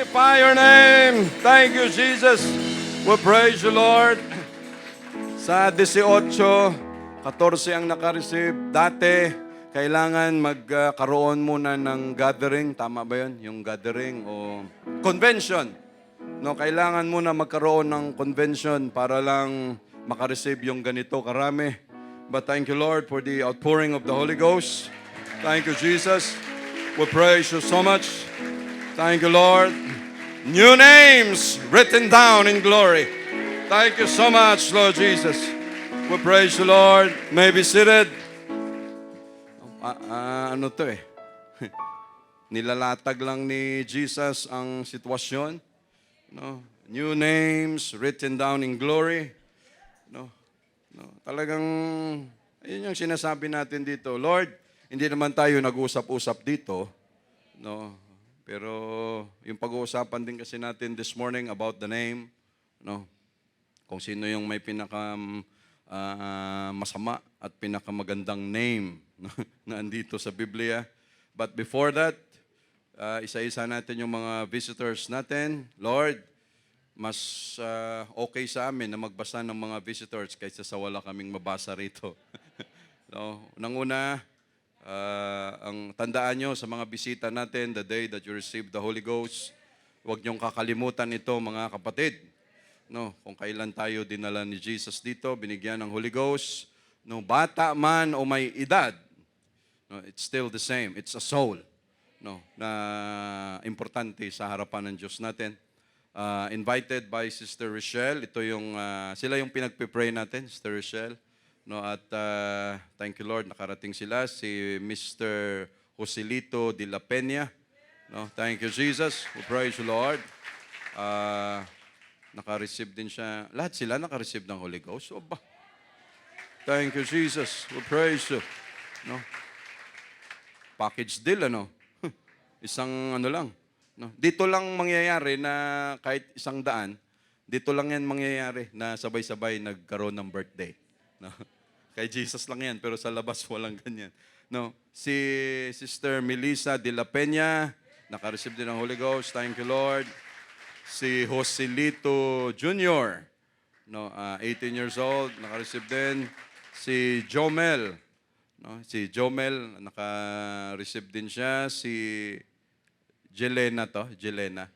Magnify your name. Thank you, Jesus. We praise you, Lord. Sa 18, 14 ang nakareceive. Dati, kailangan magkaroon muna ng gathering. Tama ba yun? Yung gathering o convention. No, kailangan muna magkaroon ng convention para lang makareceive yung ganito karami. But thank you, Lord, for the outpouring of the Holy Ghost. Thank you, Jesus. We praise you so much. Thank you, Lord. New names written down in glory. Thank you so much, Lord Jesus. We praise you, Lord. May be seated. Ano to eh? Nilalatag lang ni Jesus ang sitwasyon. No? New names written down in glory. No? Talagang, ayun yung sinasabi natin dito. Lord, hindi naman tayo nag-usap-usap dito. No? Pero yung pag-uusapan din kasi natin this morning about the name, no? Kung sino yung may masama at pinakamagandang name no? na andito sa Biblia. But before that, isa-isa natin yung mga visitors natin. Lord, mas okay sa amin na magbasa ng mga visitors kaysa sa wala kaming mabasa rito. No? Unang-una, ang tandaan nyo sa mga bisita natin, the day that you receive the Holy Ghost, huwag nyong kakalimutan ito mga kapatid. No, kung kailan tayo dinala ni Jesus dito, binigyan ng Holy Ghost, no, bata man o may edad, no, it's still the same. It's a soul, no, na importante sa harapan ng Diyos natin. Invited by Sister Rochelle. Ito yung sila yung pinagpe-pray natin, Sister Rochelle. No, at thank you Lord, nakarating sila si Mr. Joselito de la Peña. No, thank you Jesus. We praise you Lord. Naka-receive din siya. Lahat sila naka-receive ng Holy Ghost. Oba. Thank you Jesus. We praise you. No. Package deal ano. Isang ano lang. No. Dito lang mangyayari na kahit 100, dito lang yan mangyayari na sabay-sabay nagkaroon ng birthday. No. Kay Jesus lang yan, pero sa labas walang ganyan. No, si Sister Melissa de la Peña, naka-receive din ng Holy Ghost. Thank you, Lord. Si Joselito Jr., no, 18 years old, naka-receive din. Si Jomel, no, naka-receive din siya. Si Jelena Jelena.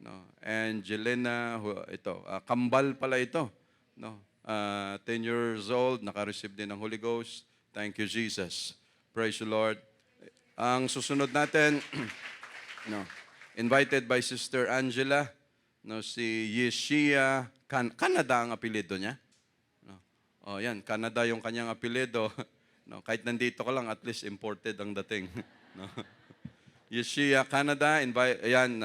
No, and Jelena, ito, kambal pala ito. No. 10 years old, naka-receive din ng Holy Ghost. Thank you, Jesus. Praise the Lord. Ang susunod natin, no, invited by Sister Angela, no, si Yeshia, Canada ang apelido niya. No. Oh, yan, Canada yung kanyang apelido. No, kahit nandito ka lang, at least imported ang dating. No. Yeshia, Canada, ayan,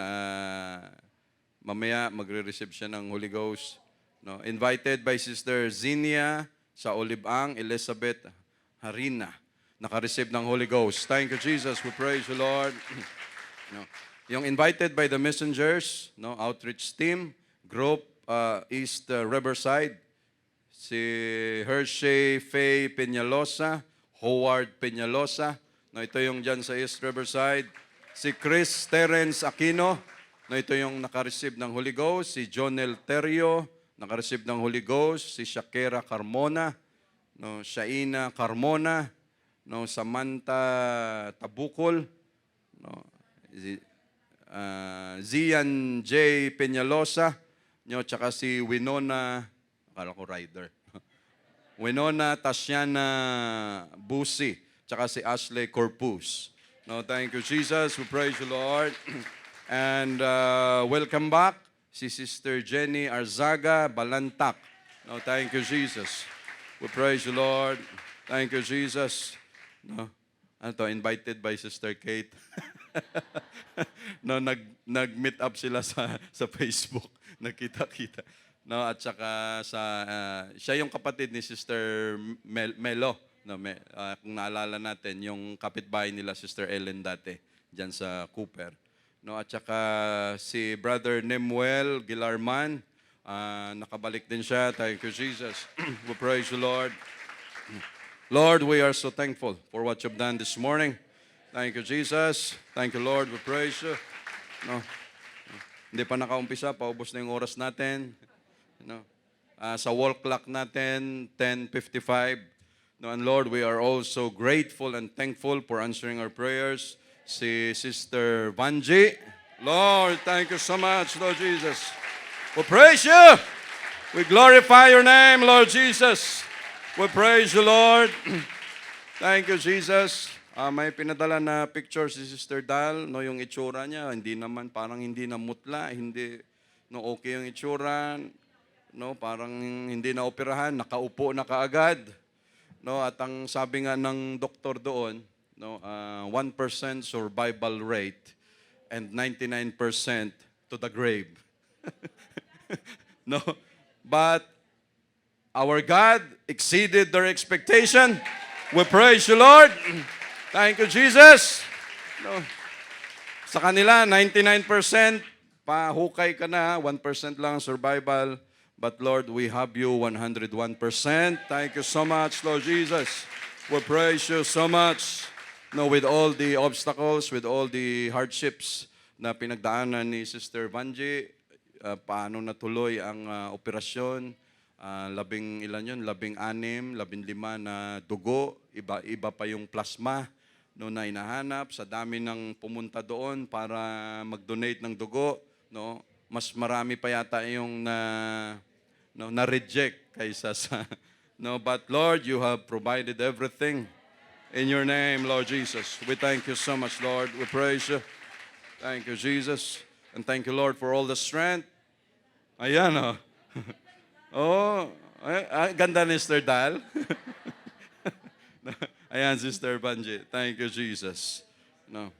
mamaya magre-receive siya ng Holy Ghost. No, invited by Sister Zinia sa Olibang, Elizabeth Harina. Naka-receive ng Holy Ghost. Thank you, Jesus. We praise you, Lord. No, yung invited by the messengers, no, outreach team, group East Riverside, si Hershey Faye Peñalosa, Howard Peñalosa. No, ito yung dyan sa East Riverside. Si Chris Terence Aquino. No, ito yung naka-receive ng Holy Ghost. Si Jonel Terrio, naka-receive ng Holy Ghost. Si Shakira Carmona, no, Shaina Carmona, no, Samantha Tabukol, no, Zian J. Peñalosa, no, tsaka si Winona, akala ko rider, Winona Tasiana Busi, tsaka si Ashley Corpus. No, thank you, Jesus. We praise you, Lord. And welcome back. Si Sister Jenny Arzaga Balantak. No, thank you, Jesus. We praise you, Lord. Thank you, Jesus. No, ano to, invited by Sister Kate. No, nag-meet up sila sa Facebook. Nagkita-kita. No, at saka siya yung kapatid ni Sister Melo. No, kung naalala natin, yung kapitbahay nila, Sister Ellen dati, dyan sa Cooper. No, at saka si Brother Nemuel Gilarman, nakabalik din siya. Thank you, Jesus. We praise you, Lord. Lord, we are so thankful for what you've done this morning. Thank you, Jesus. Thank you, Lord. We praise you. No. Hindi pa nakaumpisa, paubos na yung oras natin. You know, sa wall clock natin, 10:55. No, and Lord, we are also grateful and thankful for answering our prayers. Si Sister Vanji. Lord, thank you so much, Lord Jesus. We praise you. We glorify your name, Lord Jesus. We praise you, Lord. Thank you, Jesus. May pinadala na picture si Sister Dal, no, yung itsura niya, hindi naman, parang hindi na mutla, hindi, no, okay yung itsura, no, parang hindi na operahan, nakaupo na kaagad, no, at ang sabi nga ng doktor doon, no, 1% survival rate and 99% to the grave. No, but our God exceeded their expectation. We praise you, Lord. Thank you, Jesus. No. Sa kanila, 99%, pahukay ka na, 1% lang survival. But Lord, we have you 101%. Thank you so much, Lord Jesus. We praise you so much. No, with all the obstacles, with all the hardships na pinagdaanan ni Sister Vanji, paano natuloy ang operasyon, 16 15 na dugo, iba pa yung plasma, no, na hinahanap, sa dami ng pumunta doon para mag-donate ng dugo, no, mas marami pa yata yung na-reject kaysa sa, no, but Lord, you have provided everything in your name, Lord Jesus. We thank you so much, Lord. We praise you. Thank you, Jesus. And thank you, Lord, for all the strength. Ayan, oh. Oh, ganda ni Sister Dal. Ayan, Sister Vanji. Thank you, Jesus. No.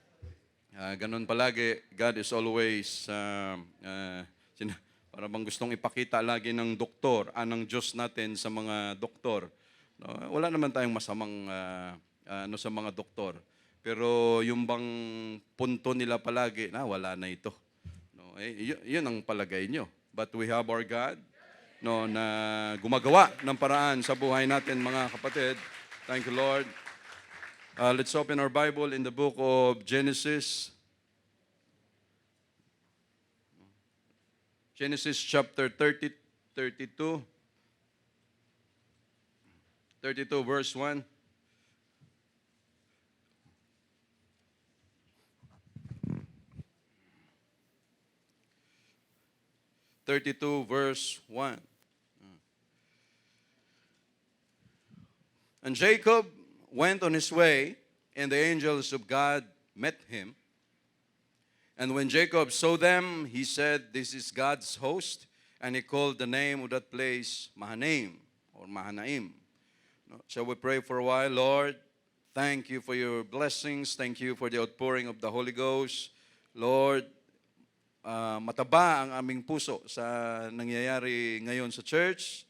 Ganun palagi. God is always, para bang gustong ipakita lagi ng doktor, ng Diyos natin sa mga doktor. No, wala naman tayong masamang sa mga doktor. Pero yung bang punto nila palagi, wala na ito. No, yun ang palagay nyo. But we have our God, no, na gumagawa ng paraan sa buhay natin, mga kapatid. Thank you, Lord. Let's open our Bible in the book of Genesis. Genesis chapter 32. 32 verse 1. Verse 1. And Jacob went on his way, and the angels of God met him. And when Jacob saw them, he said, "This is God's host." And he called the name of that place Mahanaim, or Mahanaim. Shall we pray for a while? Lord, thank you for your blessings. Thank you for the outpouring of the Holy Ghost. Lord, mataba ang aming puso sa nangyayari ngayon sa church,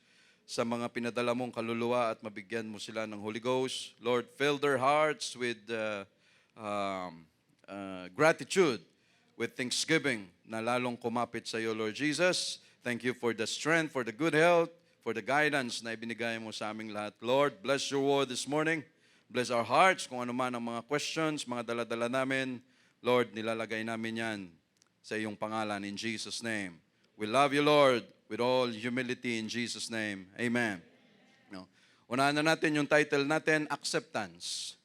sa mga pinadala mong kaluluwa at mabigyan mo sila ng Holy Ghost. Lord, fill their hearts with gratitude, with thanksgiving na lalong kumapit sa iyo, Lord Jesus. Thank you for the strength, for the good health, for the guidance na ibinigay mo sa aming lahat. Lord, bless your word this morning. Bless our hearts, kung ano man ang mga questions, mga dala-dala namin. Lord, nilalagay namin yan sa iyong pangalan in Jesus' name. We love you, Lord, with all humility in Jesus' name. Amen. No. Unahan na natin yung title natin, Acceptance.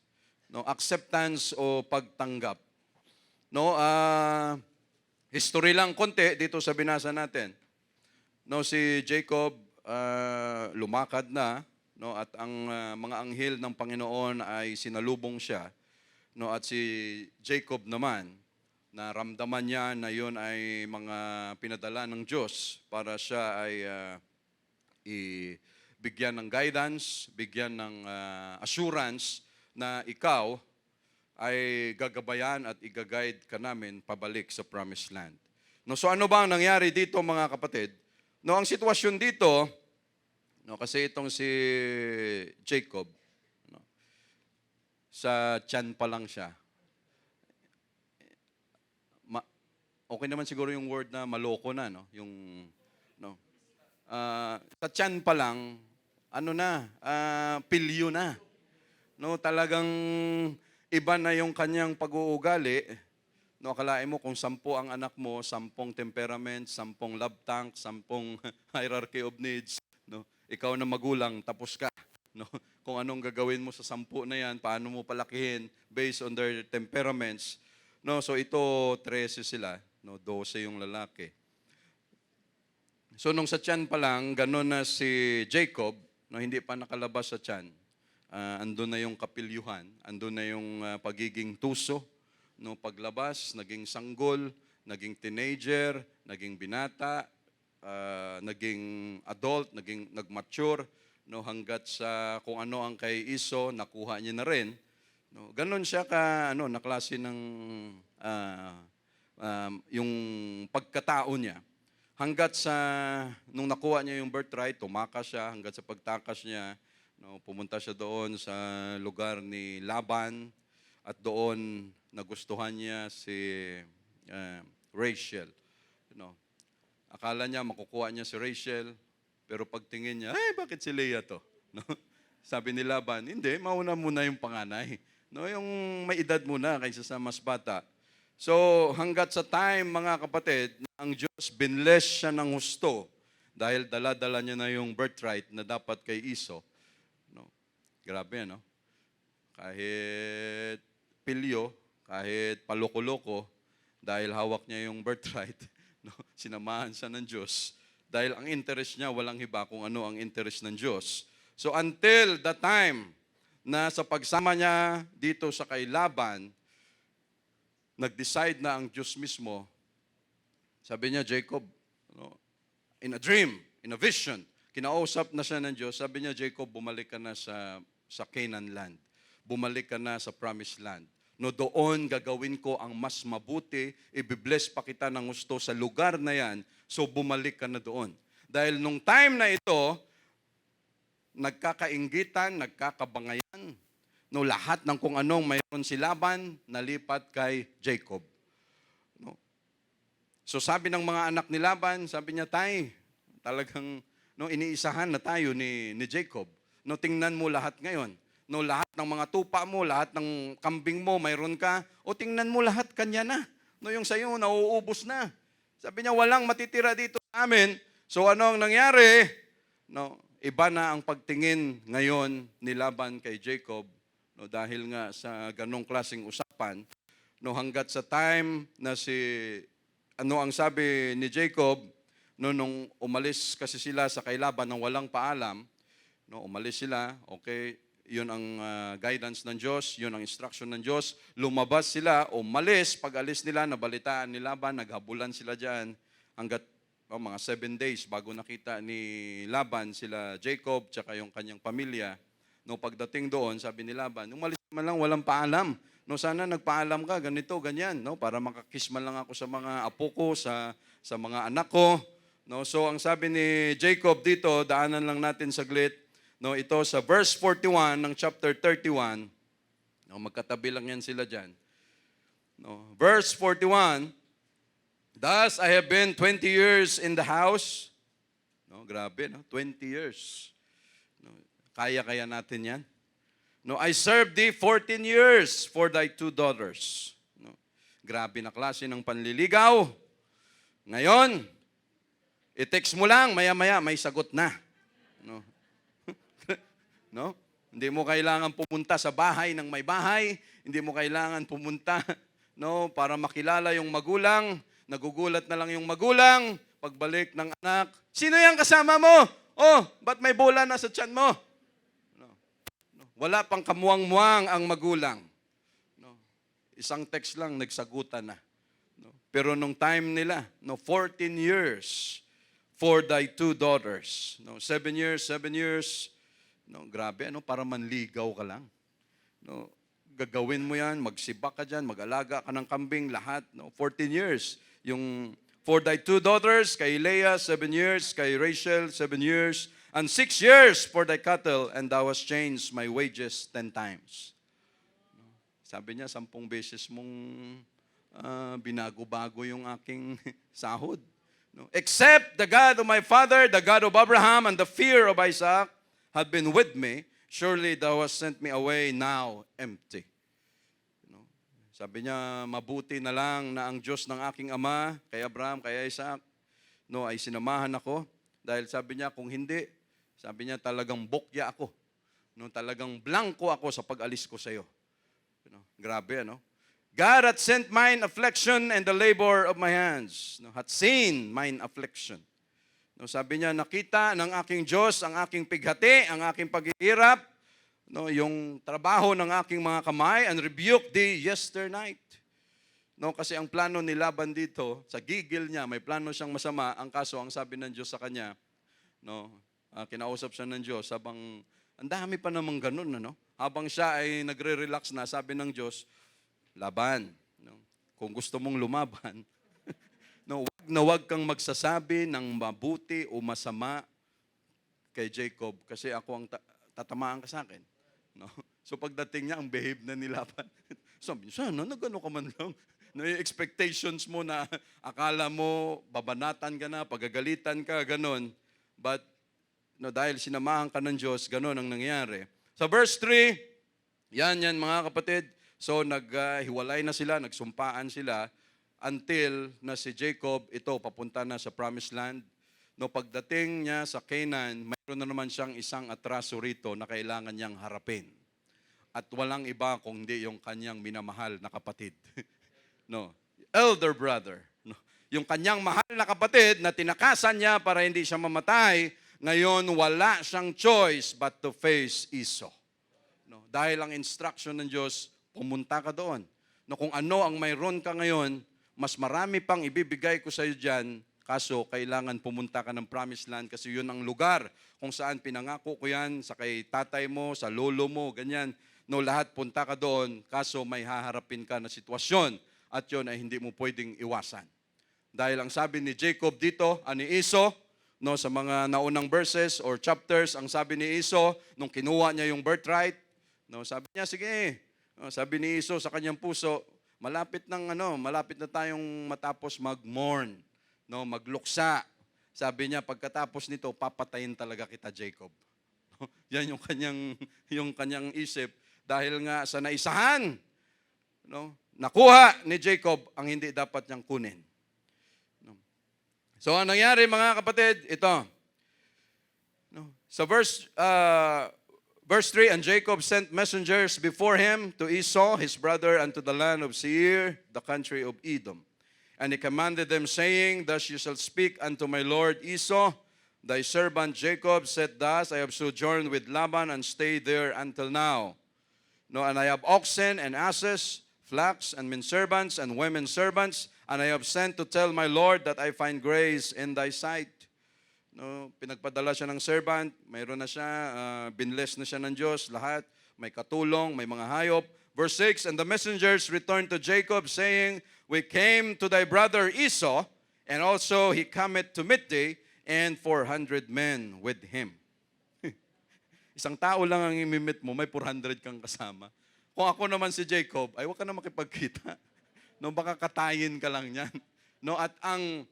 No, acceptance o pagtanggap. No, history lang konti dito sa binasa natin. No, si Jacob lumakad na, no, at ang mga anghel ng Panginoon ay sinalubong siya. No, at si Jacob naman, naramdaman niya na yun ay mga pinadala ng Diyos para siya ay bigyan ng guidance, bigyan ng assurance na ikaw ay gagabayan at igaguide ka namin pabalik sa promised land. No, so ano ba ang nangyari dito, mga kapatid? No, ang sitwasyon dito, no, kasi itong si Jacob, no, sa tiyan pa lang siya. Okay naman siguro yung word na maloko na, no? Yung, no? Sa tiyan pa lang, pilyo na. No, talagang iba na yung kanyang pag-uugali. No, akalain mo kung 10 ang anak mo, 10 temperament, 10 love tank, 10 hierarchy of needs, no? Ikaw na magulang, tapos ka, no? Kung anong gagawin mo sa 10 na 'yan, paano mo palakihin based on their temperaments. No, so ito 13 sila, no, 12 yung lalaki. So nung sa tiyan pa lang, gano'n na si Jacob, no, hindi pa nakalabas sa tiyan. Andun na yung kapilyuhan, andun na yung pagiging tuso. No, paglabas, naging sanggol, naging teenager, naging binata, naging adult, nagmature, no, hanggat sa kung ano ang kay Iso, nakuha niya na rin. No, ganon siya na klase ng yung pagkatao niya. Hanggat sa nung nakuha niya yung birthright, tumakas siya, hanggat sa pagtakas niya, no, pumunta siya doon sa lugar ni Laban at doon nagustuhan niya si Rachel. No. Akala niya makukuha niya si Rachel, pero pagtingin niya, bakit si Leah to? No? Sabi ni Laban, hindi, mauna muna yung panganay. No, yung may edad muna kaysa sa mas bata. So, hanggat sa time, mga kapatid, ang Diyos binless siya ng husto dahil dala-dala niya na yung birthright na dapat kay Iso. No? Grabe, no? Kahit pilyo, kahit paloko-loko, dahil hawak niya yung birthright, no? Sinamahan siya ng Diyos. Dahil ang interest niya, walang iba kung ano ang interest ng Diyos. So until the time na sa pagsama niya dito sa kay Laban, nag-decide na ang Diyos mismo, sabi niya, Jacob, no, in a dream, in a vision, kinausap na siya ng Diyos, sabi niya, Jacob, bumalik ka na sa Canaan land. Bumalik ka na sa promised land. No, doon gagawin ko ang mas mabuti, ibibless pa kita ng gusto sa lugar na yan, so bumalik ka na doon. Dahil nung time na ito, nagkakainggitan, nagkakabangayan, no, lahat ng kung anong mayroon si Laban, nalipat kay Jacob. No. So sabi ng mga anak ni Laban, sabi niya, tay, talagang iniisahan na tayo ni Jacob. No, tingnan mo lahat ngayon. No, lahat ng mga tupa mo, lahat ng kambing mo, mayroon ka. O tingnan mo lahat, kanya na. No, yung sa'yo, nauubos na. Sabi niya, walang matitira dito sa amin. So ano ang nangyari? No, iba na ang pagtingin ngayon ni Laban kay Jacob. No, dahil nga sa ganong klaseng usapan. No, hanggat sa time na ang sabi ni Jacob, no, nung umalis kasi sila sa kay Laban nang walang paalam, no, umalis sila, okay, yun ang guidance ng Diyos, yun ang instruction ng Diyos. Lumabas sila, umalis, pag-alis nila, nabalitaan ni Laban, naghabulan sila dyan, hanggat mga 7 days bago nakita ni Laban sila Jacob, tsaka yung kanyang pamilya. No, pagdating doon, sabi ni Laban, umalis man lang, walang paalam. No, sana nagpaalam ka, ganito, ganyan, no, para makakiss man lang ako sa mga apo ko, sa mga anak ko. No, so ang sabi ni Jacob dito, daanan lang natin saglit. No, ito sa verse 41 ng chapter 31. No, magkatabi lang yan sila dyan. No, verse 41, thus I have been 20 years in the house. No, grabe, no? 20 years. No, kaya natin yan. No, I served thee 14 years for thy 2 daughters. No, grabe na klase ng panliligaw. Ngayon, i-text mo lang, maya-maya may sagot na. No. No? Hindi mo kailangan pumunta sa bahay ng may bahay, hindi mo kailangan pumunta, no, para makilala yung magulang. Nagugulat na lang yung magulang pagbalik ng anak. Sino yang kasama mo? Oh, ba't may bola na sa tiyan mo? No. No. Wala pang kamuwang-muwang ang magulang. No. Isang text lang nagsagutan na. No. Pero nung time nila, 14 years for thy 2 daughters. No, 7 years. No, grabe, para manligaw ka lang. No, gagawin mo yan, magsibak ka dyan, mag-alaga ka ng kambing, lahat. No, 14 years. Yung for thy 2 daughters, kay Leah, 7 years, kay Rachel, 7 years, and 6 years for thy cattle, and thou hast changed my wages 10 times. No, sabi niya, 10 beses mong binago-bago yung aking sahod. No, except the God of my father, the God of Abraham, and the fear of Isaac, had been with me, surely thou hast sent me away now empty. No? Sabi niya, mabuti na lang na ang Diyos ng aking ama, kay Abraham, kay Isaac, no, ay sinamahan ako. Dahil sabi niya, kung hindi, sabi niya, talagang bokya ako. No, talagang blanco ako sa pag-alis ko sa iyo. Grabe, ano? God hath sent mine affliction and the labor of my hands. No, hath seen mine affliction. No, sabi niya, nakita ng aking Diyos ang aking pighati, ang aking paghihirap, no, yung trabaho ng aking mga kamay, and rebuke thee yesternight. No, kasi ang plano ni Laban dito, sa gigil niya, may plano siyang masama. Ang kaso, ang sabi ng Diyos sa kanya, no, kinausap siya ng Diyos, habang, ang dami pa namang ganun, ano? Habang siya ay nagre-relax na, sabi ng Diyos, Laban, no, kung gusto mong lumaban, no, wag na wag kang magsasabi ng mabuti o masama kay Jacob, kasi ako ang tatamaan ka sa akin. No? So pagdating niya, ang behave na ni Laban. Sabi niya, sana, nagano ka man lang. No, yung expectations mo na akala mo, babanatan ka na, pagagalitan ka, ganon. But, no, dahil sinamahan ka ng Diyos, ganon ang nangyari. Sa verse 3, yan mga kapatid. So naghiwalay na sila, nagsumpaan sila, until na si Jacob, ito, papunta na sa promised land. No, pagdating niya sa Canaan, mayroon na naman siyang isang atraso rito na kailangan niyang harapin. At walang iba kung hindi yung kanyang minamahal na kapatid. No, elder brother. No, yung kanyang mahal na kapatid na tinakasan niya para hindi siya mamatay, ngayon wala siyang choice but to face Esau. No, dahil ang instruction ng Diyos, pumunta ka doon. No, kung ano ang mayroon ka ngayon, mas marami pang ibibigay ko sa iyo diyan. Kaso, kailangan pumunta ka ng promised land kasi yun ang lugar kung saan pinangako ko yan sa kay tatay mo, sa lolo mo, ganyan. No, lahat punta ka doon, kaso may haharapin ka na sitwasyon at yun ay hindi mo pwedeng iwasan. Dahil ang sabi ni Jacob dito, ni Esau, no, sa mga naunang verses or chapters, ang sabi ni Esau, nung kinuha niya yung birthright, no, sabi niya, sige, no, sabi ni Esau sa kanyang puso, malapit na tayong matapos mag-mourn. No, magluksa. Sabi niya, pagkatapos nito, papatayin talaga kita, Jacob. Yan yung kanyang isip. Dahil nga sa naisahan, no, nakuha ni Jacob ang hindi dapat niyang kunin. No. So, ang nangyari, mga kapatid, ito. No, sa verse 3, and Jacob sent messengers before him to Esau, his brother, and to the land of Seir, the country of Edom. And he commanded them, saying, thus you shall speak unto my lord Esau, thy servant Jacob said thus, I have sojourned with Laban and stayed there until now. No, and I have oxen and asses, flax and men servants and women servants, and I have sent to tell my lord that I find grace in thy sight. No, pinagpadala siya ng servant, mayroon na siya, binless na siya ng Diyos, lahat, may katulong, may mga hayop. Verse 6, and the messengers returned to Jacob, saying, we came to thy brother Esau, and also he cometh to meet thee, and 400 men with him. Isang tao lang ang imimit mo, may 400 kang kasama. Kung ako naman si Jacob, ay huwag ka na makipagkita. No, baka katayin ka lang yan. No, at ang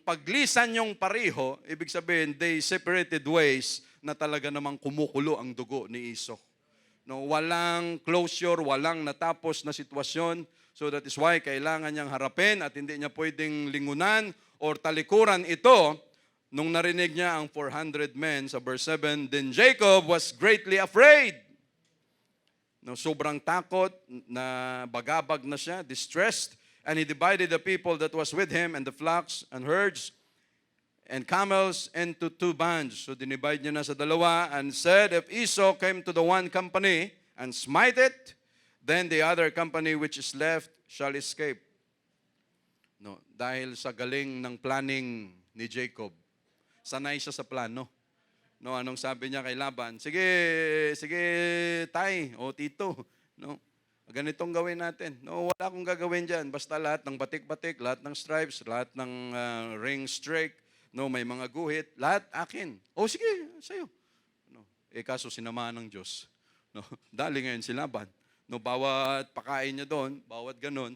paglisan yung pareho, ibig sabihin, they separated ways na talaga namang kumukulo ang dugo ni Esau. No, walang closure, walang natapos na sitwasyon. So that is why kailangan niyang harapin at hindi niya pwedeng lingunan or talikuran ito. Nung narinig niya ang 400 men sa verse 7, then Jacob was greatly afraid. No, sobrang takot, na bagabag na siya, distressed. And he divided the people that was with him and the flocks and herds and camels into 2 bands. So dinivide niya na sa dalawa and said, if Esau came to the one company and smite it, then the other company which is left shall escape. No, dahil sa galing ng planning ni Jacob, sanay siya sa plano. No, anong sabi niya kay Laban? Sige, tay o tito. No, ganitong gawin natin. No, wala akong gagawin diyan. Basta lahat ng batik-batik, lahat ng stripes, lahat ng ring streak, no, may mga guhit, lahat akin. O sige, sa'yo. No, kaso sinamahan ng Diyos. No, dali ngayon si Laban. No, bawat pakain niya doon, bawat ganon.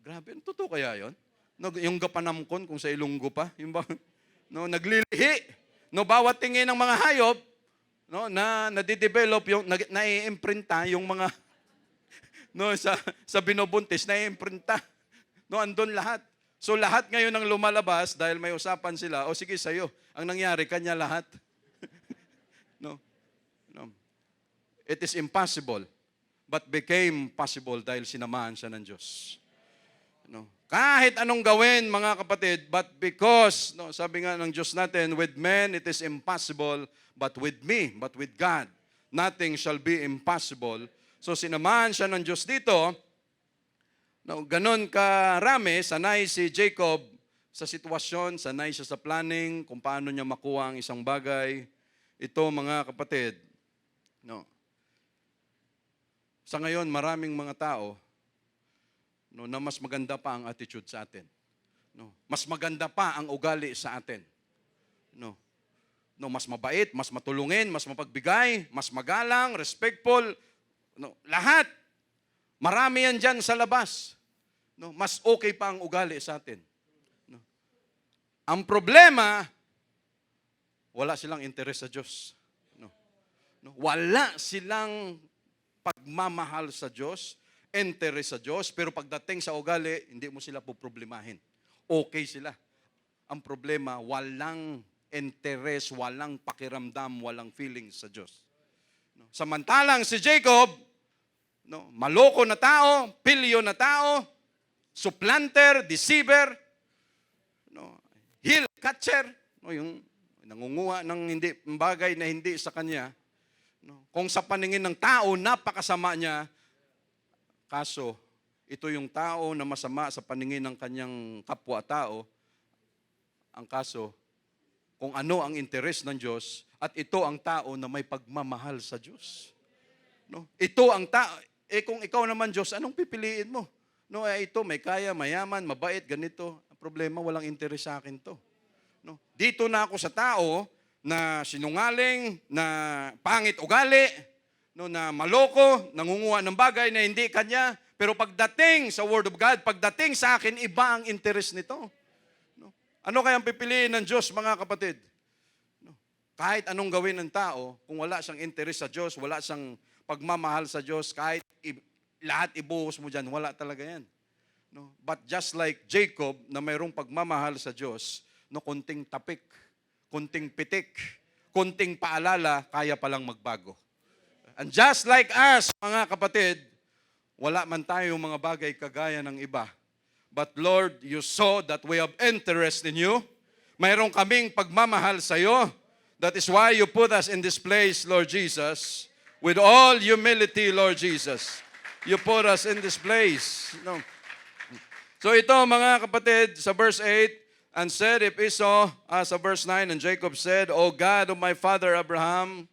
Grabe, totoo kaya yon? No, yung gapanamkon kung sa Ilonggo pa, yung ba, no, naglilihi. No, bawat tingin ng mga hayop, no, na nadidevelop yung nai-imprinta yung mga No, sa binubuntis, na-imprinta. No, andun lahat. So lahat ngayon ang lumalabas dahil may usapan sila, o sige sa'yo, ang nangyari, kanya lahat. No, no. It is impossible, but became possible dahil sinamahan siya ng Diyos. No. Kahit anong gawin, mga kapatid, but because, no, sabi nga ng Diyos natin, with men it is impossible, but with me, but with God, nothing shall be impossible. So sinamahan siya ng Diyos dito. No, ganon karami, sanay si Jacob sa sitwasyon, sanay siya sa planning, kung paano niya makuha ang isang bagay. Ito, mga kapatid, no, sa ngayon, maraming mga tao, no, na mas maganda pa ang attitude sa atin. No, mas maganda pa ang ugali sa atin. No, no, mas mabait, mas matulungin, mas mapagbigay, mas magalang, respectful. No, lahat. Marami yan dyan sa labas. No, mas okay pa ang ugali sa atin. No. Ang problema, wala silang interes sa Diyos. No. No, wala silang pagmamahal sa Diyos, interes sa Diyos, pero pagdating sa ugali, hindi mo sila poproblemahin. Okay sila. Ang problema, walang interes, walang pakiramdam, walang feelings sa Diyos. No. Samantalang si Jacob, no, maloko na tao, pilyo na tao, supplanter, deceiver, no, heel catcher, no, yung nangunguha ng hindi bagay na hindi sa kanya. No, kung sa paningin ng tao, napakasama niya, kaso ito yung tao na masama sa paningin ng kanyang kapwa-tao. Ang kaso, kung ano ang interes ng Diyos, at ito ang tao na may pagmamahal sa Diyos. No, ito ang tao. Kung ikaw naman, Diyos, anong pipiliin mo? No, ito, may kaya, mayaman, mabait, ganito. Ang problema, walang interes sa akin to. No, dito na ako sa tao na sinungaling, na pangit ugali, no, na maloko, nangunguha ng bagay na hindi kanya. Pero pagdating sa Word of God, pagdating sa akin, iba ang interes nito. No, ano kayang pipiliin ng Diyos, mga kapatid? No, kahit anong gawin ng tao, kung wala siyang interes sa Diyos, wala siyang pagmamahal sa Diyos, kahit lahat ibuhos mo dyan, wala talaga yan. No? But just like Jacob, na mayroong pagmamahal sa Diyos, no, kunting tapik, kunting pitik, kunting paalala, kaya palang magbago. And just like us, mga kapatid, wala man tayong mga bagay kagaya ng iba. But Lord, you saw that we have interest in you. Mayroong kaming pagmamahal sa iyo. That is why you put us in this place, Lord Jesus. With all humility, Lord Jesus, you put us in this place. No. So ito, mga kapatid, sa verse 8, and said, if Esau, sa verse 9, and Jacob said, O God of my father Abraham,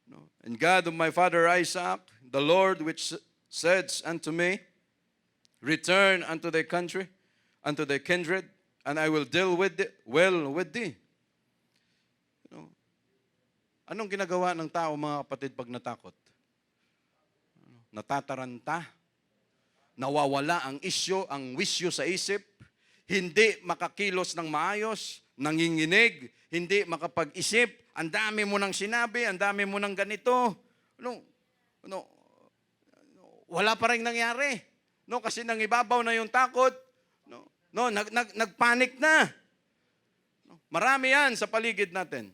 no, and God of my father Isaac, the Lord which said unto me, return unto thy country, unto thy kindred, and I will deal with well with thee. Anong ginagawa ng tao, mga kapatid, pag natakot? Natataranta, nawawala ang isyo, ang wisyo sa isip, hindi makakilos ng maayos, nanginginig, hindi makapag-isip, ang dami mo nang sinabi, ang dami mo nang ganito. Wala pa rin nangyari. No, kasi nangibabaw na yung takot. Nagpanik na. Marami yan sa paligid natin.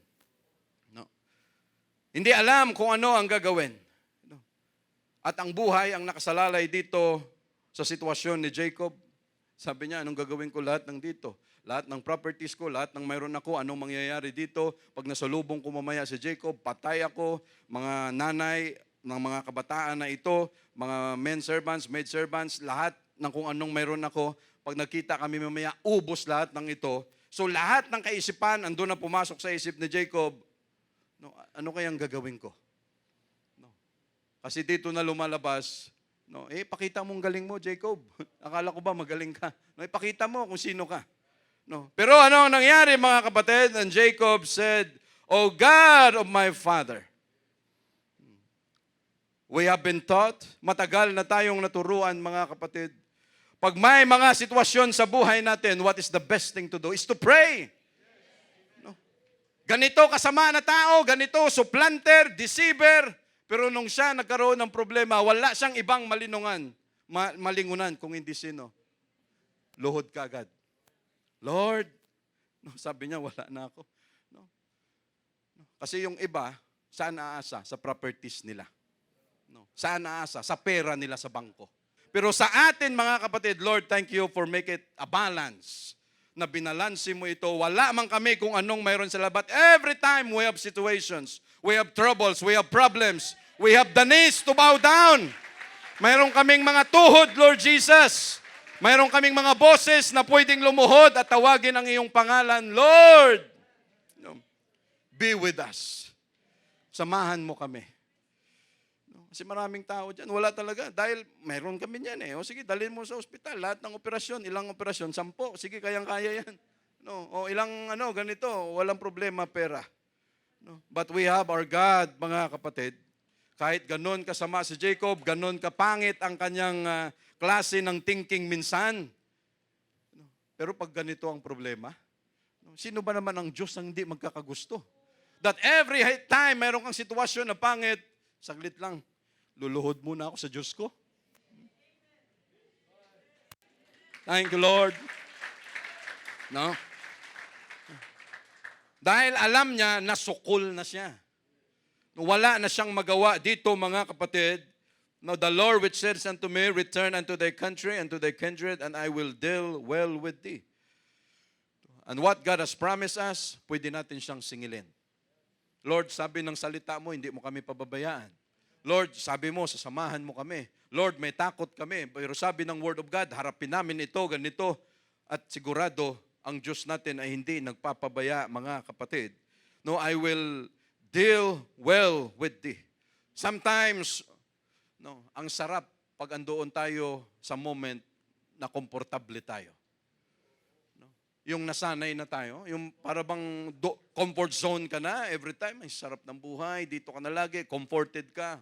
Hindi alam kung ano ang gagawin. At ang buhay ang nakasalalay dito sa sitwasyon ni Jacob. Sabi niya, anong gagawin ko lahat ng dito? Lahat ng properties ko, lahat ng mayroon ako, anong mangyayari dito? Pag nasalubong ko mamaya si Jacob, patay ako, mga nanay ng mga kabataan na ito, mga men servants, maid servants, lahat ng kung anong mayroon ako. Pag nakita kami mamaya, ubos lahat ng ito. So lahat ng kaisipan, andun na pumasok sa isip ni Jacob, no, ano kayang gagawin ko? No. Kasi dito na lumalabas, no, pakita mong galing mo, Jacob. Akala ko ba magaling ka? No, ipakita mo kung sino ka. No. Pero ano ang nangyari, mga kapatid? And Jacob said, O God of my father, we have been taught, matagal na tayong naturuan, mga kapatid, pag may mga sitwasyon sa buhay natin, what is the best thing to do? Is to pray. Ganito kasama na tao, ganito supplanter, deceiver, Pero nung siya nagkaroon ng problema, wala siyang ibang malingunan kung hindi sino. Luhod ka agad. Lord, no, sabi niya, wala na ako. No. Kasi yung iba, saan aasa? Sa properties nila. No. Saan aasa? Sa pera nila sa bangko. Pero sa atin mga kapatid, Lord, thank you for make it a balance. Na binalansi mo ito. Wala man kami kung anong mayroon sila. But every time we have situations, we have troubles, we have problems, we have the knees to bow down. Mayroon kaming mga tuhod, Lord Jesus. Mayroon kaming mga boses na pwedeng lumuhod at tawagin ang iyong pangalan, Lord, be with us. Samahan mo kami. Kasi maraming tao dyan, wala talaga. Dahil mayroon kami niyan eh. O sige, dalhin mo sa ospital. Lahat ng operasyon, ilang operasyon? 10. Sige, kayang-kaya yan. No? O ilang ganito, walang problema, pera. No? But we have our God, mga kapatid. Kahit ganun kasama si Jacob, ganun kapangit ang kanyang klase ng thinking minsan. Pero pag ganito ang problema, sino ba naman ang Diyos ang hindi magkakagusto? That every time mayroon kang sitwasyon na pangit, saglit lang, luluhod muna ako sa Diyos ko. Thank you, Lord. No? Dahil alam niya, nasukol na siya. Wala na siyang magawa dito, mga kapatid. Now, the Lord which says unto me, return unto thy country and to thy kindred, and I will deal well with thee. And what God has promised us, pwede natin siyang singilin. Lord, sabi ng salita mo, hindi mo kami pababayaan. Lord, sabi mo, sasamahan mo kami. Lord, may takot kami. Pero sabi ng Word of God, harapin namin ito, ganito. At sigurado, ang Diyos natin ay hindi nagpapabaya, mga kapatid. No, I will deal well with thee. Sometimes, no, ang sarap pag andoon tayo sa moment na komportable tayo. No? Yung nasanay na tayo, yung para bang comfort zone ka na every time, ay sarap ng buhay, dito ka na lagi, comforted ka.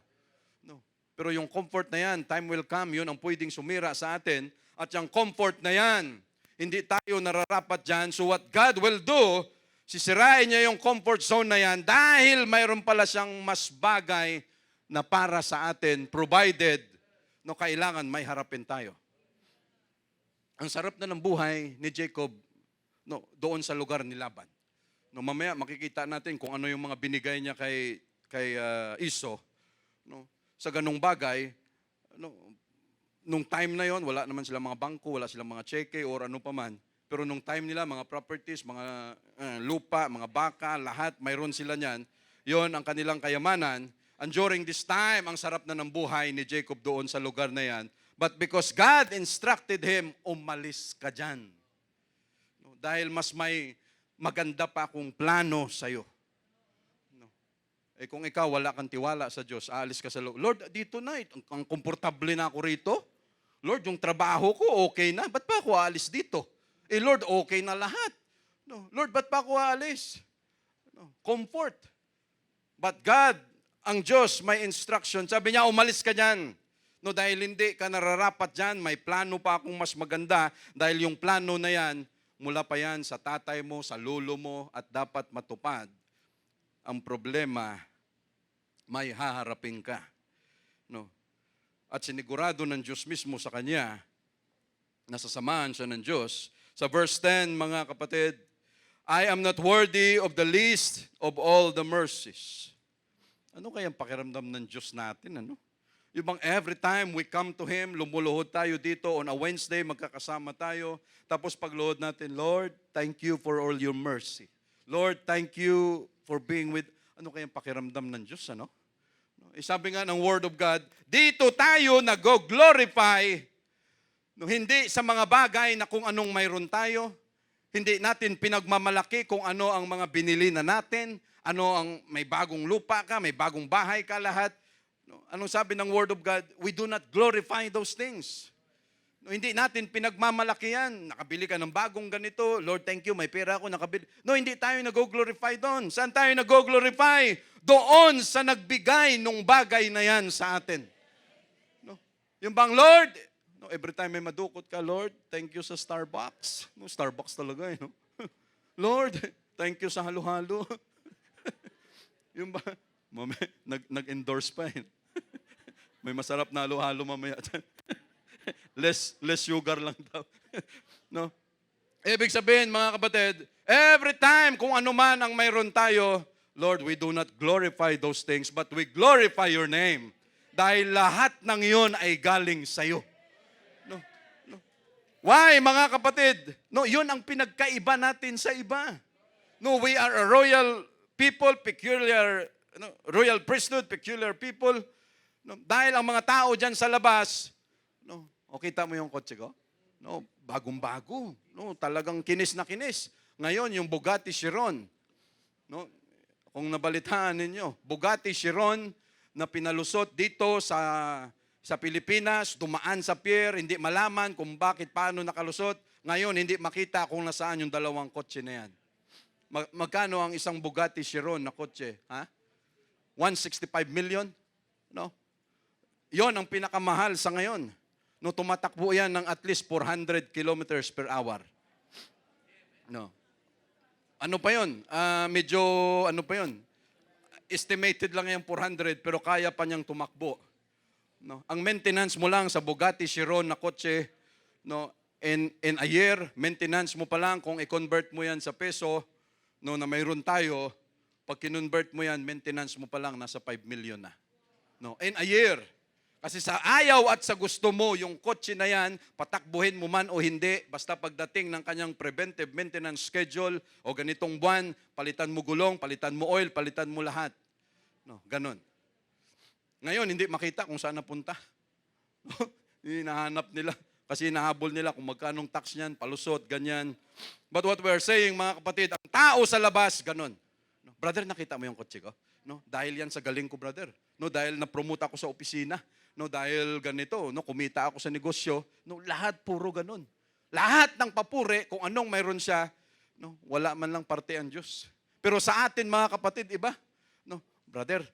No. Pero yung comfort na yan, time will come, yun ang pwedeng sumira sa atin, at yung comfort na yan, hindi tayo nararapat dyan. So what God will do, sisirain niya yung comfort zone na yan dahil mayroon pala siyang mas bagay na para sa atin, provided no kailangan may harapin tayo. Ang sarap na ng buhay ni Jacob no, doon sa lugar ni Laban. No, mamaya makikita natin kung ano yung mga binigay niya kay Esau. No, sa ganung bagay, no, nung time na yon, wala naman silang mga bangko, wala silang mga cheque or ano pa man. Pero nung time nila, mga properties, mga lupa, mga baka, lahat, mayroon sila niyan. Yon ang kanilang kayamanan. And during this time, ang sarap na ng buhay ni Jacob doon sa lugar na yan. But because God instructed him, umalis ka dyan. No, dahil mas may maganda pa akong plano sa'yo. No. Eh kung ikaw wala kang tiwala sa Diyos, aalis ka sa lugar. Lord, dito na, ang komportable na ako rito. Lord, yung trabaho ko, okay na. Ba't pa ako aalis dito? Eh Lord, okay na lahat. No, Lord, ba't pa ako aalis? No, comfort. But God, ang Diyos, may instruction. Sabi niya, umalis ka dyan. No, dahil hindi ka nararapat dyan, may plano pa akong mas maganda. Dahil yung plano na yan, mula pa yan sa tatay mo, sa lolo mo, at dapat matupad. Ang problema, may haharapin ka. No. At sinigurado ng Diyos mismo sa kanya, nasasamahan siya ng Diyos. Sa verse 10, mga kapatid, I am not worthy of the least of all the mercies. Ano kayang pakiramdam ng Diyos natin? Ano? Yung bang every time we come to Him, lumuluhod tayo dito on a Wednesday, magkakasama tayo. Tapos pagluhod natin, Lord, thank you for all your mercy. Lord, thank you for being with... Ano kayang pakiramdam ng Diyos? Ano? Sabi nga ng Word of God, dito tayo nag-glorify. No, hindi sa mga bagay na kung anong mayroon tayo, hindi natin pinagmamalaki kung ano ang mga binili na natin, ano ang may bagong lupa ka, may bagong bahay ka lahat. No, anong sabi ng Word of God? We do not glorify those things. No, hindi natin pinagmamalaki yan. Nakabili ka ng bagong ganito, Lord, thank you, may pera ako, nakabili. No, hindi tayo nag-glorify doon. Saan tayo nag-glorify? Doon sa nagbigay nung bagay na yan sa atin. No, yung bang, Lord, no, every time may madukot ka, Lord, thank you sa Starbucks. No, Starbucks talaga eh. No? Lord, thank you sa halo-halo. Yung ba, Nag-endorse pa eh. May masarap na halo-halo mamaya dyan. less sugar lang daw. No? Ibig sabihin, mga kapatid, every time kung ano man ang mayroon tayo, Lord, we do not glorify those things, but we glorify your name. Dahil lahat ng iyon ay galing sa iyo. No? No? Why, mga kapatid? No, yun ang pinagkaiba natin sa iba. No, we are a royal people, peculiar, royal priesthood, peculiar people. No, dahil ang mga tao dyan sa labas, no, o kita mo yung kotse ko? No, bagong-bago. No, talagang kinis na kinis. Ngayon, yung Bugatti Chiron. No, kung nabalitaan ninyo, Bugatti Chiron na pinalusot dito sa Pilipinas, dumaan sa pier, hindi malaman kung bakit, paano nakalusot. Ngayon, hindi makita kung nasaan yung dalawang kotse na yan. Magkano ang isang Bugatti Chiron na kotse? Ha? 165 million? No? Yon ang pinakamahal sa ngayon. No, tumatakbo yan ng at least 400 kilometers per hour. No. Ano pa yon? Medyo, ano pa yon? Estimated lang yung 400 pero kaya pa niyang tumakbo. No? Ang maintenance mo lang sa Bugatti Chiron na kotse, no, in a year, maintenance mo pa lang kung i-convert mo yan sa peso, no, na mayroon tayo, pag kinonvert mo yan, maintenance mo pa lang nasa 5 million na. No, in a year. Kasi sa ayaw at sa gusto mo, yung kotse na yan, patakbuhin mo man o hindi, basta pagdating ng kanyang preventive maintenance schedule o ganitong buwan, palitan mo gulong, palitan mo oil, palitan mo lahat. No, ganun. Ngayon, hindi makita kung saan napunta. Hinahanap nila. Kasi hinahabol nila kung magkanong tax niyan, palusot, ganyan. But what we're saying, mga kapatid, ang tao sa labas, ganun. No, brother, nakita mo yung kotse ko? No, dahil yan sa galing ko, brother. No, dahil na-promote ako sa opisina. No, dahil ganito, no, kumita ako sa negosyo. No, lahat puro ganun. Lahat ng papuri, kung anong mayroon siya, no, wala man lang parte ang Diyos. Pero sa atin, mga kapatid, iba. No, brother,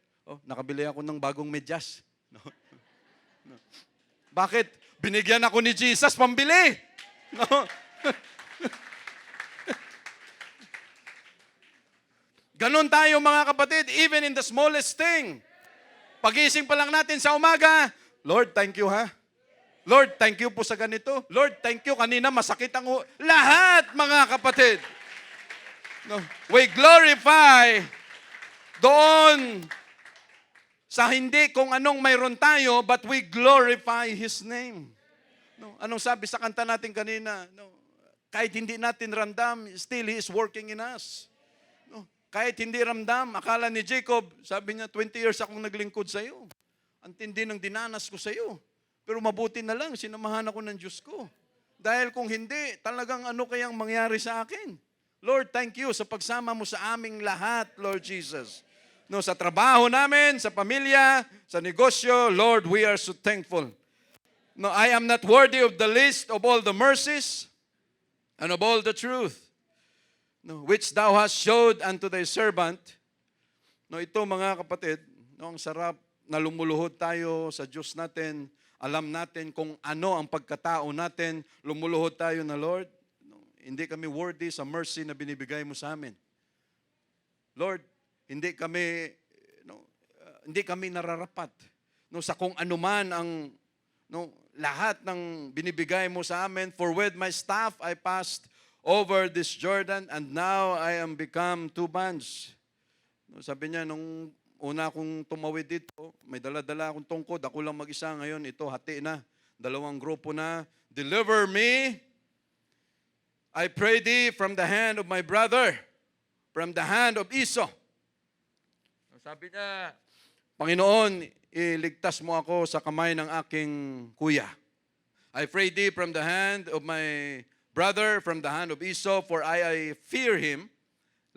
nakabili ako ng bagong medyas. No. No. Bakit? Binigyan ako ni Jesus pambili. No. Ganon tayo, mga kapatid, even in the smallest thing. Pagising pa lang natin sa umaga, Lord, thank you ha. Lord, thank you po sa ganito. Lord, thank you. Kanina masakit ang lahat, mga kapatid. No. We glorify doon sa hindi kung anong mayroon tayo, but we glorify His name. No. Anong sabi sa kanta natin kanina? No. Kahit hindi natin ramdam, still He is working in us. Kahit hindi ramdam, akala ni Jacob, sabi niya, 20 years akong naglingkod sa iyo. Ang tindi ng dinanas ko sa iyo. Pero mabuti na lang, sinamahan ako ng Diyos ko. Dahil kung hindi, talagang ano kayang mangyari sa akin? Lord, thank you sa pagsama mo sa aming lahat, Lord Jesus. No, sa trabaho namin, sa pamilya, sa negosyo, Lord, we are so thankful. No, I am not worthy of the list of all the mercies and of all the truth. No, which thou hast showed unto thy servant. No, ito mga kapatid, no, ang sarap na lumuluhod tayo sa Diyos natin. Alam natin kung ano ang pagkatao natin. Lumuluhod tayo na, Lord, no, hindi kami worthy sa mercy na binibigay mo sa amin. Lord, hindi kami nararapat. No, sa kung ano man ang lahat ng binibigay mo sa amin. For with my staff I passed over this Jordan, and now I am become two bands. Sabi niya, nung una akong tumawid dito, may dala-dala akong tungkod, ako lang mag-isa ngayon, ito, hati na, dalawang grupo na. Deliver me, I pray thee, from the hand of my brother, from the hand of Esau. Sabi niya, Panginoon, iligtas mo ako sa kamay ng aking kuya. I pray thee from the hand of my brother, from the hand of Esau, for I fear him,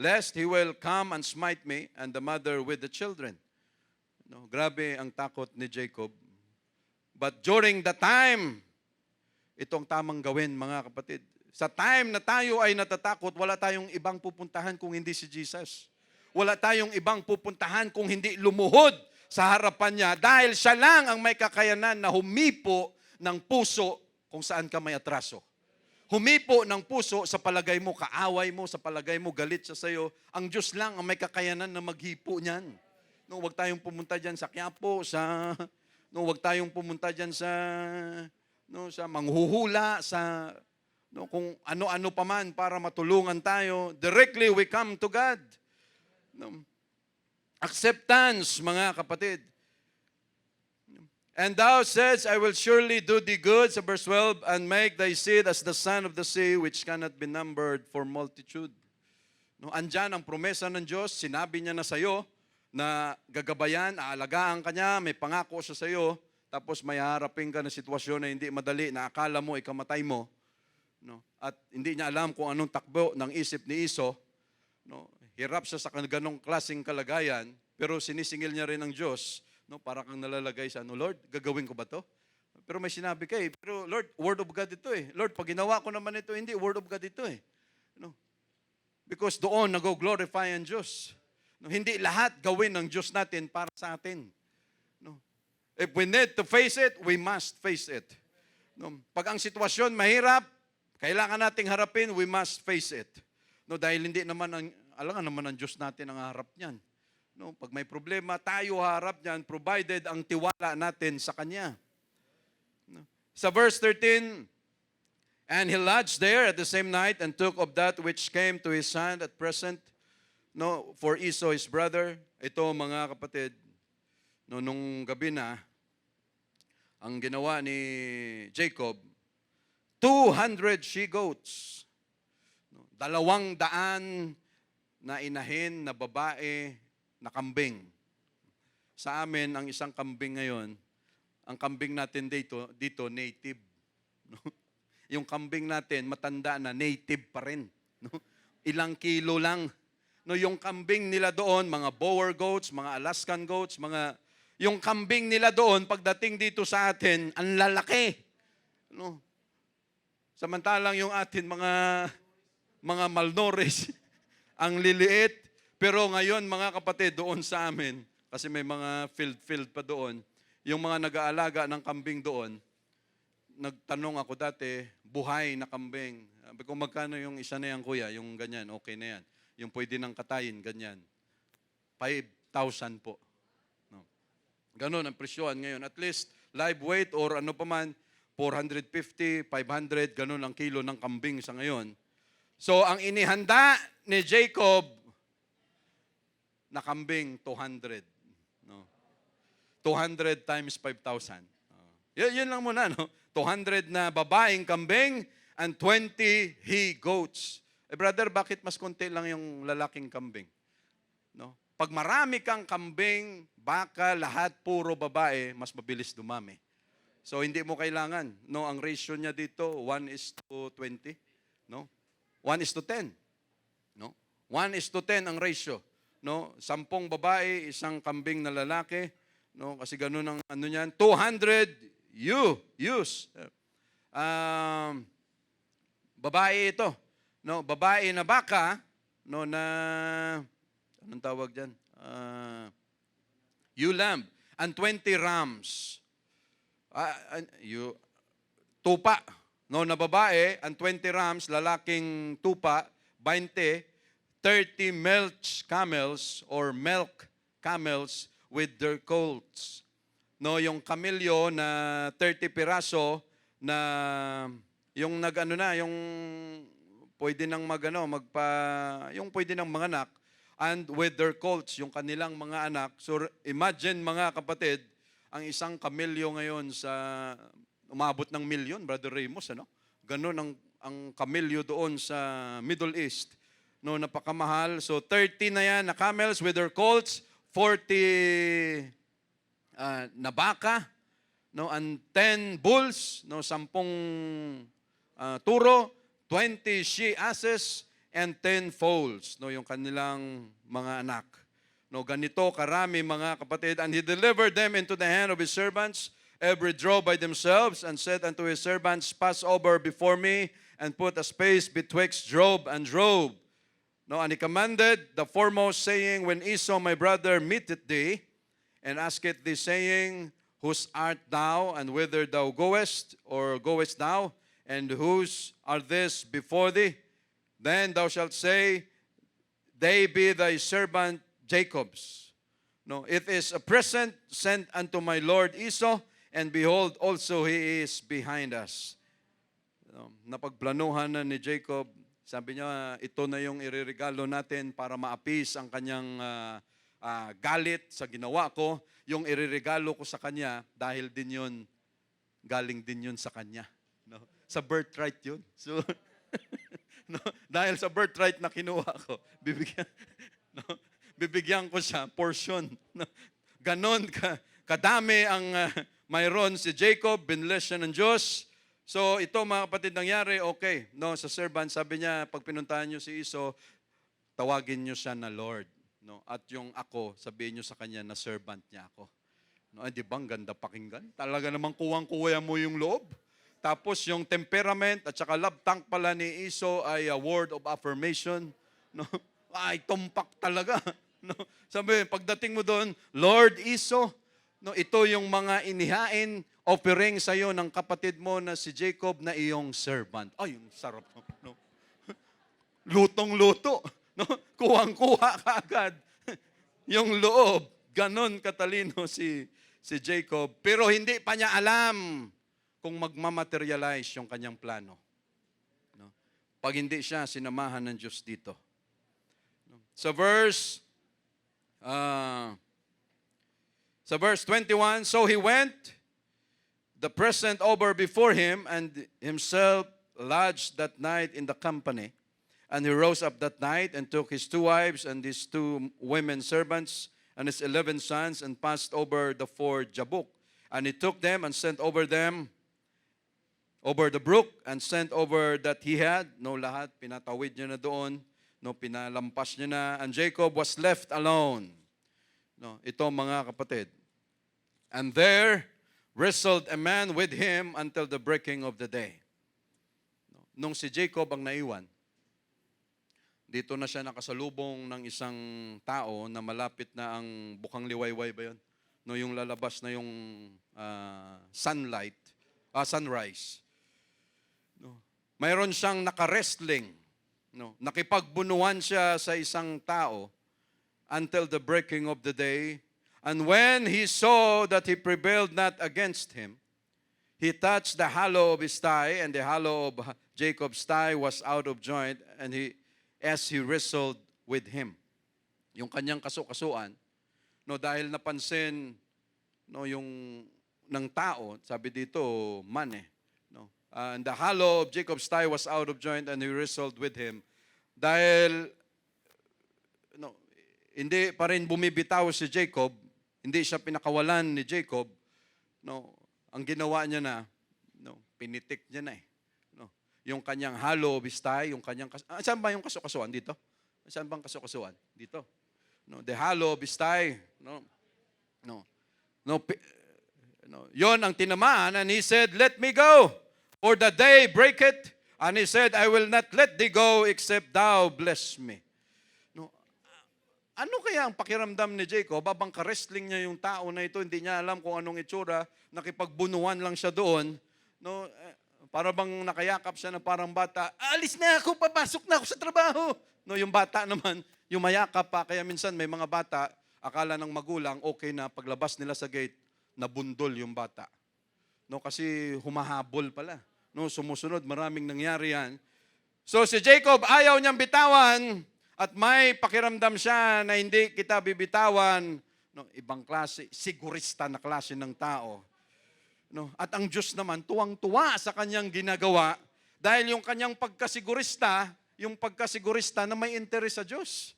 lest he will come and smite me, and the mother with the children. No, grabe ang takot ni Jacob. But during the time, itong tamang gawin, mga kapatid. Sa time na tayo ay natatakot, wala tayong ibang pupuntahan kung hindi si Jesus. Wala tayong ibang pupuntahan kung hindi lumuhod sa harapan niya, dahil siya lang ang may kakayanan na humipo ng puso kung saan ka may atraso. Humipo ng puso sa palagay mo, kaaway mo, sa palagay mo, galit siya sa'yo. Ang Diyos lang ang may kakayanan na maghipo niyan. No, wag tayong pumunta diyan sa Quiapo, wag tayong pumunta diyan sa manghuhula, kung ano-ano pa man para matulungan tayo. Directly we come to God. No. Acceptance, mga kapatid. And thou saidst, I will surely do thee good, sa verse 12, and make thy seed as the sand of the sea, which cannot be numbered for multitude. No, andyan ang promesa ng Diyos, sinabi niya na sa iyo na gagabayan, aalagaan ka niya, may pangako siya sa iyo, tapos may harapin ka na sitwasyon na hindi madali, na akala mo ikamatay mo, no? At hindi niya alam kung anong takbo ng isip ni Iso, no? Hirap siya sa ganong klaseng kalagayan, pero sinisingil niya rin ng Diyos, no? Para kang nalalagay sa Lord, gagawin ko ba to? Pero may sinabi ka pero Lord, Word of God ito Lord, pag ginawa ko naman ito, hindi, Word of God ito no? Because doon nag-glorify ang Diyos. No? Hindi lahat gawin ng Diyos natin para sa atin. No? If we need to face it, we must face it. No? Pag ang sitwasyon mahirap, kailangan nating harapin, we must face it. No? Dahil hindi naman alangan naman ang Diyos natin ang harap niyan. No, pag may problema, tayo harap niyan, provided ang tiwala natin sa Kanya. No. Sa verse 13, and he lodged there at the same night and took of that which came to his hand at present, no, for Esau his brother. Ito, mga kapatid, no, nung gabi na, ang ginawa ni Jacob, 200 she-goats, no, 200 na inahin, na babae, na kambing. Sa amin, ang isang kambing ngayon, ang kambing natin dito native. No? Yung kambing natin, matanda na, native pa rin. No? Ilang kilo lang. No, yung kambing nila doon, mga Boer goats, mga Alaskan goats, yung kambing nila doon, pagdating dito sa atin, ang lalaki. No? Samantalang yung atin, mga malnourished, ang liliit. Pero ngayon, mga kapatid, doon sa amin, kasi may mga field pa doon, yung mga nag-aalaga ng kambing doon, nagtanong ako dati, buhay na kambing. Sabi ko, magkano yung isa na yan, kuya? Yung ganyan, okay na yan. Yung pwede nang katayin, ganyan. 5,000 po. No. Ganon ang presyohan ngayon. At least, live weight or ano pa man, 450, 500, ganon ang kilo ng kambing sa ngayon. So, ang inihanda ni Jacob, na kambing, 200. No? 200 times 5,000. Yun lang muna, no? 200 na babaeng kambing and 20 he-goats. Brother, bakit mas konti lang yung lalaking kambing? No? Pag marami kang kambing, baka lahat puro babae, mas mabilis dumami. So, hindi mo kailangan. No? Ang ratio niya dito, 1:20. No? 1:10. No? 1:10 ang ratio. No, 10 babae, isang kambing na lalaki, no, kasi ganoon ang ano niyan, 200 ewes. Babae ito, no, babae na baka, no, na anong tawag diyan? Ewe lamb and 20 rams. Tupa, no, na babae and 20 rams, lalaking tupa, 20 30 milch camels or milk camels with their colts. No, yung kamelyo na 30 piraso na yung yung pwede nang yung pwede nang manganak, and with their colts, yung kanilang mga anak. So imagine, mga kapatid, ang isang kamelyo ngayon sa umabot ng milyon, Brother Ramos, ano? Ganun ang kamelyo doon sa Middle East. No, napakamahal. So 30 na yan na camels with their colts, 40 na baka, no, and 10 bulls, no, 10 turo, 20 she-asses, and 10 foals, no, yung kanilang mga anak. No, ganito karami, mga kapatid. And he delivered them into the hand of his servants, every drove by themselves, and said unto his servants, pass over before me, and put a space betwixt drove and drove. No, and he commanded the foremost, saying, when Esau my brother meeteth thee, and asketh thee, saying, whose art thou, and whither thou goest, or goest thou, and whose are this before thee? Then thou shalt say, they be thy servant Jacob's. No, it is a present sent unto my Lord Esau, and behold, also he is behind us. No, napagplanuhan na ni Jacob, sabi niya, ito na yung ireregalo natin para maapis ang kanyang galit sa ginawa ko. Yung ireregalo ko sa kanya, dahil din yun, galing din yun sa kanya. No? Sa birthright yun. So, no, dahil sa birthright na kinuha ko, no, bibigyan ko siya portion. No? Ganon kadami ang mayroon si Jacob, binless siya ng Diyos. So ito mga kapatid nangyari, okay. No, sa servant, sabi niya, pag pinuntahan niyo si Esau, tawagin niyo siya na Lord. No? At yung ako, sabihin niyo sa kanya na servant niya ako. No, di ba ang ganda pakinggan? Talaga namang kuwang-kuya mo yung loob. Tapos yung temperament at saka love tank pala ni Esau ay a word of affirmation. No? Ay, tumpak talaga. No? Sabi, pagdating mo doon, Lord Esau, no, ito yung mga inihain, offering sa iyo ng kapatid mo na si Jacob na iyong servant. Ay, yung sarap. No? Lutong-luto. No? Kuwang-kuha ka agad. Yung loob, ganon katalino si Jacob. Pero hindi pa niya alam kung magmamaterialize yung kanyang plano. No? Pag hindi siya, sinamahan ng Diyos dito. No? Sa verse 21, so he went, the present over before him, and himself lodged that night in the company. And he rose up that night and took his 2 wives and his 2 women servants and his 11 sons and passed over the ford Jabbok. And he took them and sent over them over the brook and sent over that he had. No, lahat, pinatawid niya na doon. No, pinalampas niya na. And Jacob was left alone. No, ito mga kapatid. And there wrestled a man with him until the breaking of the day. No, nung si Jacob ang naiwan, dito na siya nakasalubong ng isang tao na malapit na ang bukang liwayway ba yun? No, yung lalabas na yung sunrise. No, mayroon siyang naka-wrestling. No, nakipagbunuan siya sa isang tao until the breaking of the day. And when he saw that he prevailed not against him, he touched the hollow of his thigh, and the hollow of Jacob's thigh was out of joint, and as he wrestled with him. Yung kanyang kasukasuan, no, dahil napansin no, yung ng tao, sabi dito, man eh. No, and the hollow of Jacob's thigh was out of joint, and he wrestled with him. Dahil no, hindi pa rin bumibitaw si Jacob, hindi siya pinakawalan ni Jacob, no, ang ginawa niya na, no, pinitik niya na eh. No, yung kanyang hollow of his thigh, yung kanyang, saan ba yung kasukasuan? Dito? Saan bang kasukasuan? Dito. No, the hollow of his thigh, no, yon ang tinamaan, and he said, let me go, for the day breaketh. And he said, I will not let thee go except thou bless me. No, ano kaya ang pakiramdam ni Jacob? Habang ka-wrestling niya yung tao na ito, hindi niya alam kung anong itsura, nakipagbunuan lang siya doon. No, para bang nakayakap siya na parang bata, alis na ako, papasok na ako sa trabaho. No, yung bata naman, yung mayakap pa, kaya minsan may mga bata, akala ng magulang, okay na, paglabas nila sa gate, nabundol yung bata. No, kasi humahabol pala. No, sumusunod, maraming nangyari yan. So si Jacob, ayaw niyang bitawan at may pakiramdam siya na hindi kita bibitawan. No, ibang klase, sigurista na klase ng tao. No, at ang Diyos naman, tuwang-tuwa sa kanyang ginagawa dahil yung kanyang pagkasigurista na may interes sa Diyos.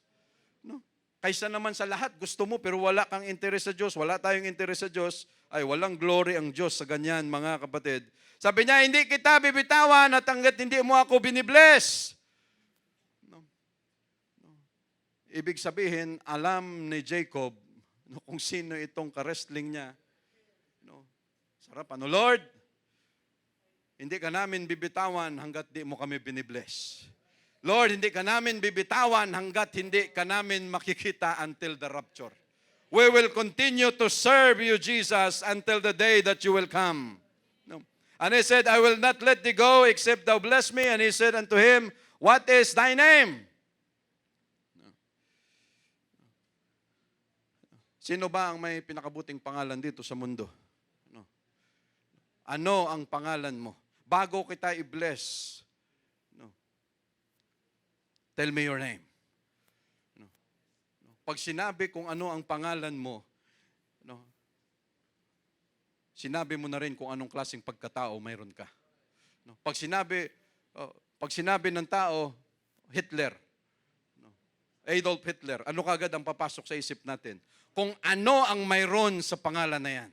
No? Kaysa naman sa lahat, gusto mo pero wala kang interes sa Diyos, wala tayong interes sa Diyos, ay walang glory ang Diyos sa ganyan, mga kapatid. Sabi niya, hindi kita bibitawan at hanggat hindi mo ako binibless. No. No. Ibig sabihin, alam ni Jacob no, kung sino itong ka-wrestling niya. No. Sarap, ano Lord? Hindi ka namin bibitawan hanggat di mo kami binibless. Lord, hindi ka namin bibitawan hanggat hindi ka namin makikita until the rapture. We will continue to serve you, Jesus, until the day that you will come. No. And he said, I will not let thee go except thou bless me. And he said unto him, what is thy name? No. Sino ba ang may pinakabuting pangalan dito sa mundo? Ano ang pangalan mo? Bago kita i-bless, tell me your name. Pag sinabi kung ano ang pangalan mo, sinabi mo na rin kung anong klaseng pagkatao mayroon ka. Pag sinabi ng tao, Hitler, Adolf Hitler, ano kagad ang papasok sa isip natin? Kung ano ang mayroon sa pangalan na yan.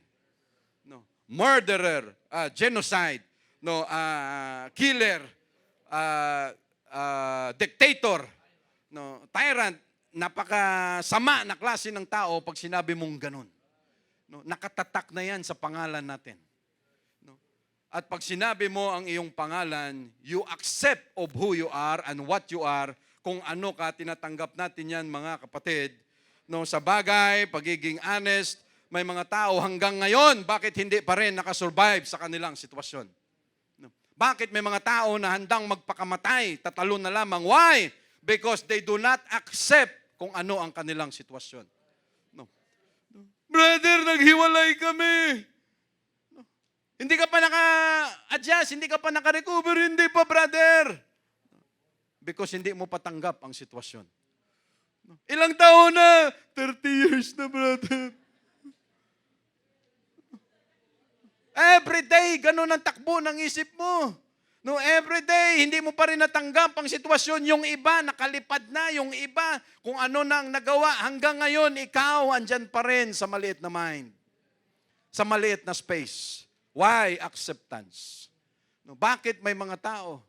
Murderer, genocide, killer, dictator, tyrant, napakasama na klase ng tao pag sinabi mong ganun. Nakatatak na yan sa pangalan natin. At pag sinabi mo ang iyong pangalan, you accept of who you are and what you are, kung ano ka, tinatanggap natin yan mga kapatid. Sa bagay, pagiging honest, may mga tao hanggang ngayon, bakit hindi pa rin nakasurvive sa kanilang sitwasyon? Bakit may mga tao na handang magpakamatay, tatalo na lamang? Why? Because they do not accept kung ano ang kanilang sitwasyon. Brother, naghiwalay kami. Hindi ka pa naka-adjust, hindi ka pa naka-recover, hindi pa, brother. Because hindi mo patanggap ang sitwasyon. Ilang taon na? 30 years na, brother. Every day, ganun ang takbo ng isip mo. Every day, hindi mo pa rin natanggap ang sitwasyon. Yung iba, nakalipad na. Yung iba, kung ano nang nagawa. Hanggang ngayon, ikaw, andyan pa rin sa maliit na mind. Sa maliit na space. Why? Acceptance. Bakit may mga tao?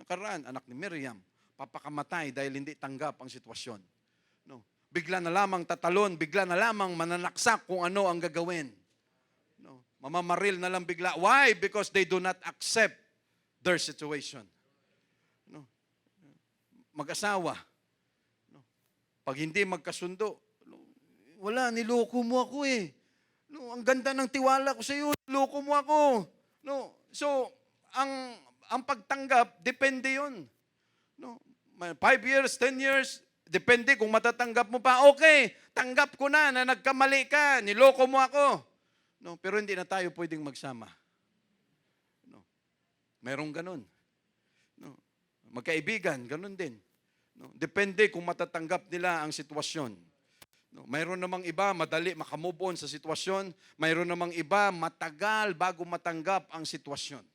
Karaan, anak ni Miriam, papakamatay dahil hindi tanggap ang sitwasyon. Bigla na lamang tatalon, bigla na lamang mananaksak kung ano ang gagawin. Mamamaril na lang bigla. Why? Because they do not accept their situation. Mag-asawa. Pag hindi magkasundo, wala, niloko mo ako eh. Ang ganda ng tiwala ko sa iyo, niloko mo ako. So, ang pagtanggap, depende yun. 5 years, 10 years, depende kung matatanggap mo pa. Okay, tanggap ko na nagkamali ka, niloko mo ako. Pero hindi na tayo pwedeng magsama. Merong ganun. Magkaibigan, ganun din. Depende kung matatanggap nila ang sitwasyon. Mayroon namang iba, madali makamove on sa sitwasyon. Mayroon namang iba, matagal bago matanggap ang sitwasyon.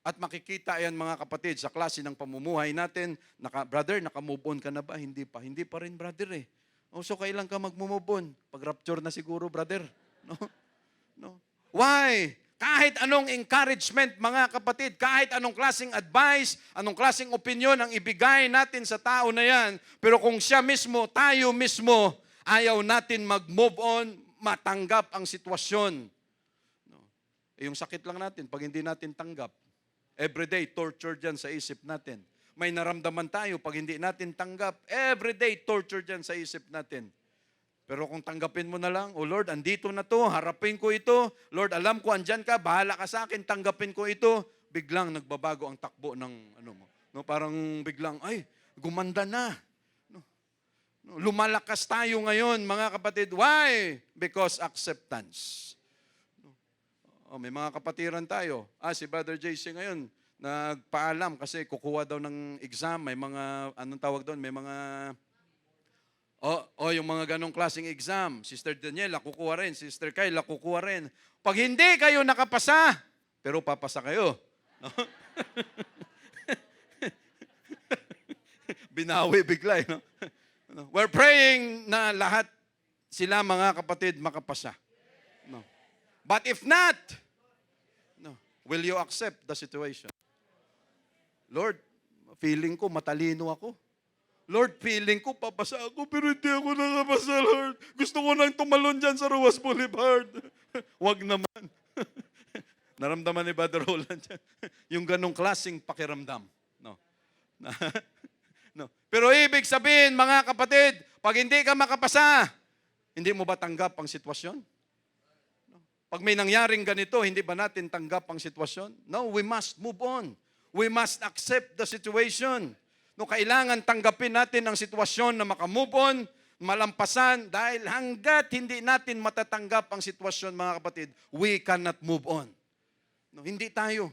At makikita yan mga kapatid sa klase ng pamumuhay natin. Brother, nakamove on ka na ba? Hindi pa. Hindi pa rin, brother eh. So kailan ka mag-move on? Pag-rapture na siguro, brother. Why? Kahit anong encouragement, mga kapatid, kahit anong klaseng advice, anong klaseng opinion ang ibigay natin sa tao na yan, pero kung siya mismo, tayo mismo, ayaw natin mag-move on, matanggap ang sitwasyon. Yung sakit lang natin, pag hindi natin tanggap, everyday torture dyan sa isip natin. May naramdaman tayo, pag hindi natin tanggap, everyday torture dyan sa isip natin. Pero kung tanggapin mo na lang, oh Lord, andito na to, harapin ko ito. Lord, alam ko, andyan ka, bahala ka sa akin, tanggapin ko ito. Biglang nagbabago ang takbo ng mo. Parang biglang, ay, gumanda na. Lumalakas tayo ngayon, mga kapatid. Why? Because acceptance. May mga kapatiran tayo. Si Brother JC ngayon, nagpaalam kasi kukuha daw ng exam. May mga, anong tawag doon? May mga... yung mga ganong klaseng exam. Sister Daniela, kukuha rin. Sister Kayla, kukuha rin. Pag hindi kayo nakapasa, pero papasa kayo. Binawi bigla. We're praying na lahat sila mga kapatid makapasa. But if not, will you accept the situation? Lord, feeling ko matalino ako. Lord, feeling ko, papasa ako, pero hindi ako nakapasa, Lord. Gusto ko nang tumalon dyan sa Ruas Boulevard. Wag naman. Naramdaman ni Brother Roland dyan. Yung ganong klaseng pakiramdam. No. Pero ibig sabihin, mga kapatid, pag hindi ka makapasa, hindi mo ba tanggap ang sitwasyon? Pag may nangyaring ganito, hindi ba natin tanggap ang sitwasyon? No, we must move on. We must accept the situation. Kailangan tanggapin natin ang sitwasyon na makamove on, malampasan dahil hanggat hindi natin matatanggap ang sitwasyon, mga kapatid, we cannot move on. No, hindi tayo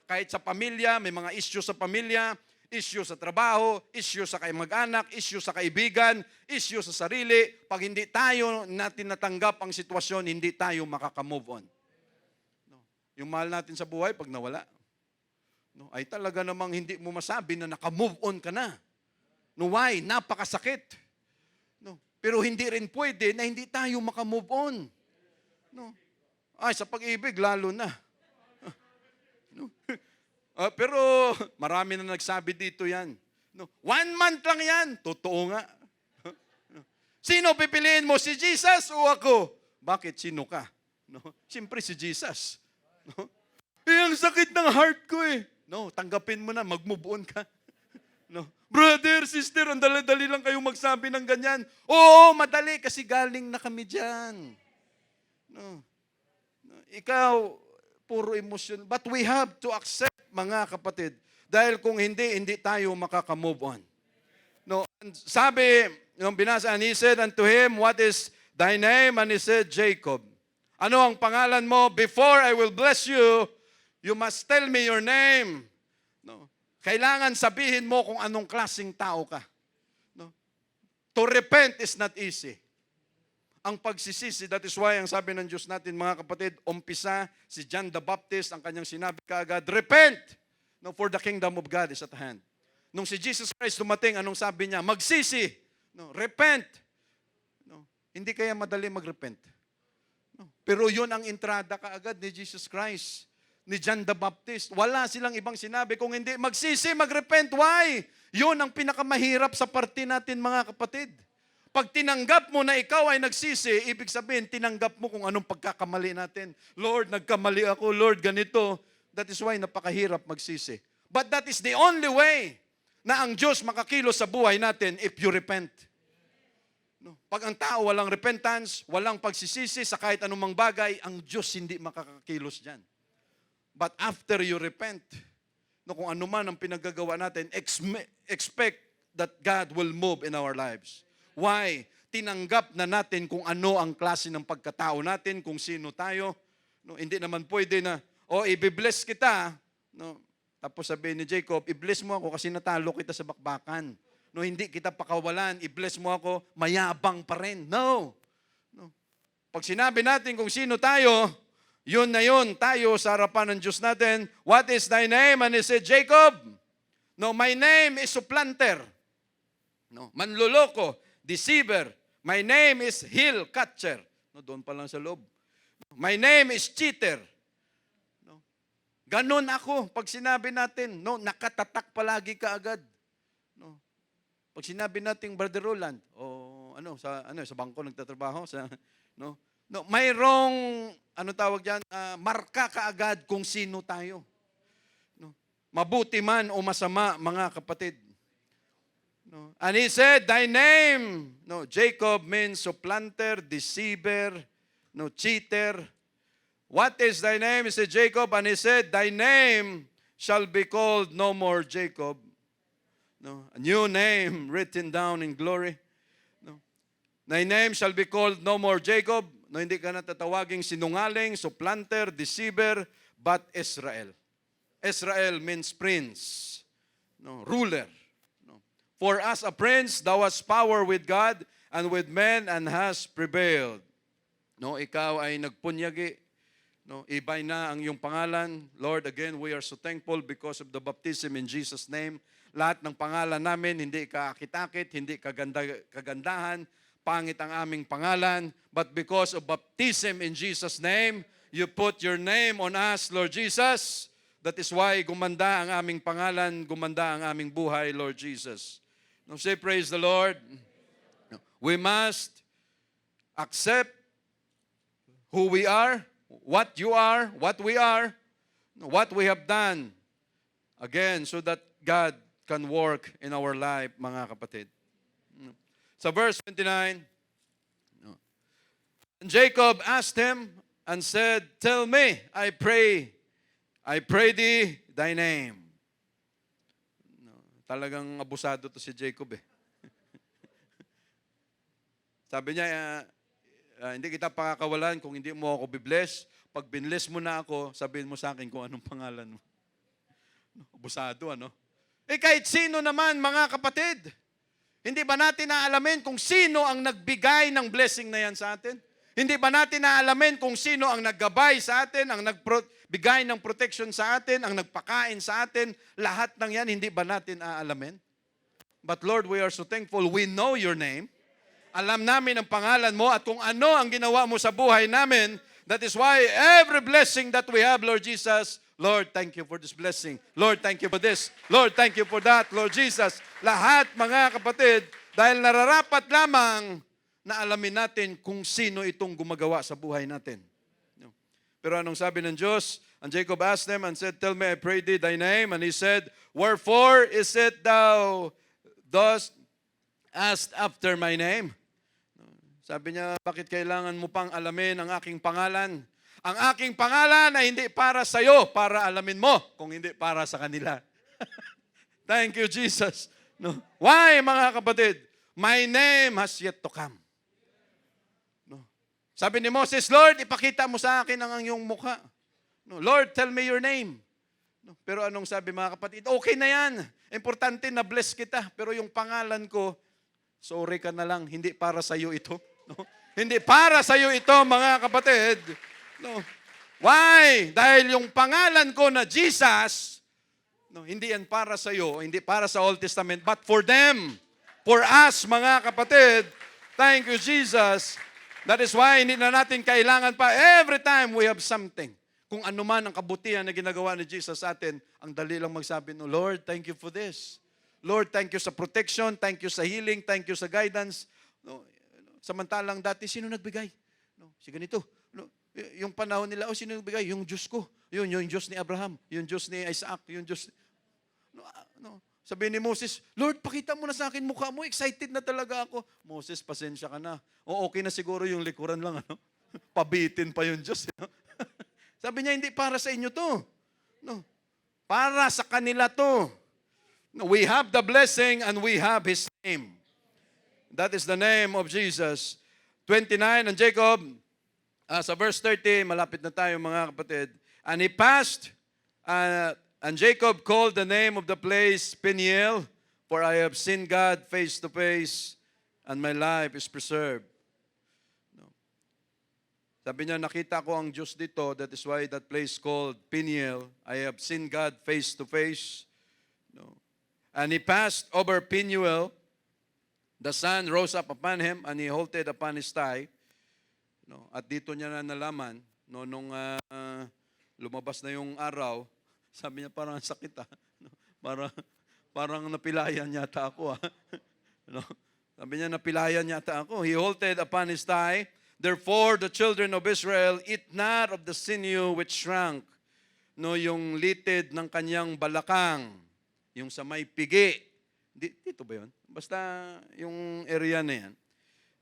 kahit sa pamilya, may mga issue sa pamilya, issue sa trabaho, issue sa mag-anak, issue sa kaibigan, issue sa sarili. Pag hindi natin natanggap ang sitwasyon, hindi tayo makaka-move on. No, yung mahal natin sa buhay, pag nawala, no, ay talaga namang hindi mo masabi na naka-move on ka na. No, why? Napakasakit. No, pero hindi rin pwede na hindi tayo maka-move on. No. Ay, sa pag-ibig, lalo na. No. Pero marami na nagsabi dito yan. No. 1 month lang yan. Totoo nga. Sino pipiliin mo? Si Jesus o ako? Bakit? Sino ka? No. Siyempre si Jesus. No. Ang sakit ng heart ko eh. No, tanggapin mo na, mag-move on ka. No. Brother, sister, ang dali-dali lang kayo magsabi ng ganyan. Oo, madali kasi galing na kami dyan. No. Ikaw, puro emosyon. But we have to accept, mga kapatid. Dahil kung hindi tayo makaka-move on. No, sabi, yung binasa, and he said unto him, what is thy name? And he said, Jacob. Ano ang pangalan mo? Before I will bless you, you must tell me your name. No. Kailangan sabihin mo kung anong klaseng tao ka. No? To repent is not easy. Ang pagsisisi, that is why ang sabi ng Diyos natin, mga kapatid, umpisa si John the Baptist, ang kanyang sinabi kaagad, repent, no, for the kingdom of God is at hand. Nung si Jesus Christ dumating, anong sabi niya? Magsisi, no, repent. No, hindi kaya madali mag-repent. No, pero yun ang entrada kaagad ni Jesus Christ, ni John the Baptist. Wala silang ibang sinabi kung hindi magsisi, mag-repent. Why? Yun ang pinakamahirap sa parte natin, mga kapatid. Pag tinanggap mo na ikaw ay nagsisi, ibig sabihin, tinanggap mo kung anong pagkakamali natin. Lord, nagkamali ako. Lord, ganito. That is why napakahirap magsisi. But that is the only way na ang Diyos makakilos sa buhay natin if you repent. No? Pag ang tao walang repentance, walang pagsisisi sa kahit anumang bagay, ang Diyos hindi makakakilos dyan. But after you repent, no, kung ano man ang pinagagawa natin, expect that God will move in our lives. Why? Tinanggap na natin kung ano ang klase ng pagkatao natin, kung sino tayo. No, hindi naman pwede na, i-bless kita. No, tapos sabihin ni Jacob, i-bless mo ako kasi natalo kita sa bakbakan. No, hindi kita pakawalan, i-bless mo ako, mayabang pa rin. No. No. Pag sinabi natin kung sino tayo, yun na yun, tayo sa harapan ng Diyos natin. What is thy name? And he said, Jacob. No, my name is supplanter. No, manluloko, deceiver. My name is heel catcher. No, doon pa lang sa loob. My name is cheater. No, ganon ako pag sinabi natin, no, nakatatak palagi ka agad. No, pag sinabi natin, Brother Roland, sa bangko nagtatrabaho, no, mayroong, tawag diyan, marka kaagad kung sino tayo. No, mabuti man o masama, mga kapatid. No, and he said, thy name, no, Jacob means supplanter, deceiver, no, cheater. What is thy name? He said, Jacob, and he said, thy name shall be called no more Jacob. No, a new name written down in glory. No, thy name shall be called no more Jacob. No, hindi ka na tatawaging sinungaling, supplanter, deceiver, but Israel. Israel means prince, no, ruler. No. For as a prince, thou hast power with God and with men and has prevailed. No, ikaw ay nagpunyagi. No, ibay na ang iyong pangalan. Lord, again, we are so thankful because of the baptism in Jesus' name. Lahat ng pangalan namin, hindi kaakit-akit, hindi kagandahan, pangit ang aming pangalan, but because of baptism in Jesus' name, you put your name on us, Lord Jesus. That is why gumanda ang aming pangalan, gumanda ang aming buhay, Lord Jesus. Now say, praise the Lord. We must accept who we are, what you are, what we are, what we have done. Again, so that God can work in our life, mga kapatid. Sa verse 29, Jacob asked him and said, tell me, I pray thee, thy name. No, talagang abusado to si Jacob eh. Sabi niya, hindi kita pakakawalan kung hindi mo ako bibless. Pag binless mo na ako, sabihin mo sa akin kung anong pangalan mo. Abusado, ano? Kahit sino naman, mga kapatid, hindi ba natin naalamin kung sino ang nagbigay ng blessing na yan sa atin? Hindi ba natin naalamin kung sino ang naggabay sa atin, ang nagbigay ng protection sa atin, ang nagpakain sa atin? Lahat ng yan, hindi ba natin aalamin? But Lord, we are so thankful. We know your name. Alam namin ang pangalan mo at kung ano ang ginawa mo sa buhay namin. That is why every blessing that we have, Lord Jesus, Lord, thank you for this blessing. Lord, thank you for this. Lord, thank you for that, Lord Jesus. Lahat, mga kapatid, dahil nararapat lamang na alamin natin kung sino itong gumagawa sa buhay natin. Pero anong sabi ng Diyos? And Jacob asked them and said, tell me, I pray thee, thy name. And he said, wherefore is it thou dost ask after my name? Sabi niya, bakit kailangan mo pang alamin ang aking pangalan? Ang aking pangalan ay hindi para sa iyo, para alamin mo, kung hindi para sa kanila. Thank you, Jesus. No. Why, mga kapatid? My name has yet to come. No. Sabi ni Moses, Lord, ipakita mo sa akin ang iyong mukha. No. Lord, tell me your name. No. Pero anong sabi, mga kapatid? Okay na yan. Importante na bless kita. Pero yung pangalan ko, sorry ka na lang, hindi para sa iyo ito. No. Hindi para sa iyo ito, mga kapatid. No. Why? Dahil yung pangalan ko na Jesus, no, hindi yan para sa iyo, hindi para sa Old Testament, but for them, for us, mga kapatid. Thank you, Jesus. That is why hindi na natin kailangan pa every time we have something. Kung ano man ang kabutihan na ginagawa ni Jesus sa atin, ang dali lang magsabi, no, Lord, thank you for this. Lord, thank you sa protection, thank you sa healing, thank you sa guidance. No, samantalang dati, sino nagbigay? No, si ganito. No, yung panahon nila, sino nagbigay? Yung Diyos ko. Yung Diyos ni Abraham, yung Diyos ni Isaac, yung Diyos. No. Sabi ni Moses, Lord, pakita mo na sa akin mukha mo. Excited na talaga ako. Moses, pasensya ka na. O okay na siguro yung likuran lang. Ano? Pabitin pa yung Diyos. No? Sabi niya, hindi para sa inyo to. No. Para sa kanila to. No, we have the blessing and we have His name. That is the name of Jesus. 29, and Jacob, sa verse 30, malapit na tayo, mga kapatid. And he passed, and Jacob called the name of the place Peniel, for I have seen God face to face, and my life is preserved. No. Sabi niya, nakita ko ang Diyos dito, that is why that place called Peniel. I have seen God face to face. No. And he passed over Peniel. The sun rose up upon him, and he halted upon his thigh. No, at dito niya na nalaman, no, nung lumabas na yung araw, sabi niya parang sakit no, parang napilayan yata ako no, sabi niya napilayan yata ako. He halted upon his thigh. Therefore the children of Israel eat not of the sinew which shrank. No, yung litid ng kanyang balakang, yung sa may pigi. Dito ba yun? Basta yung area na yan.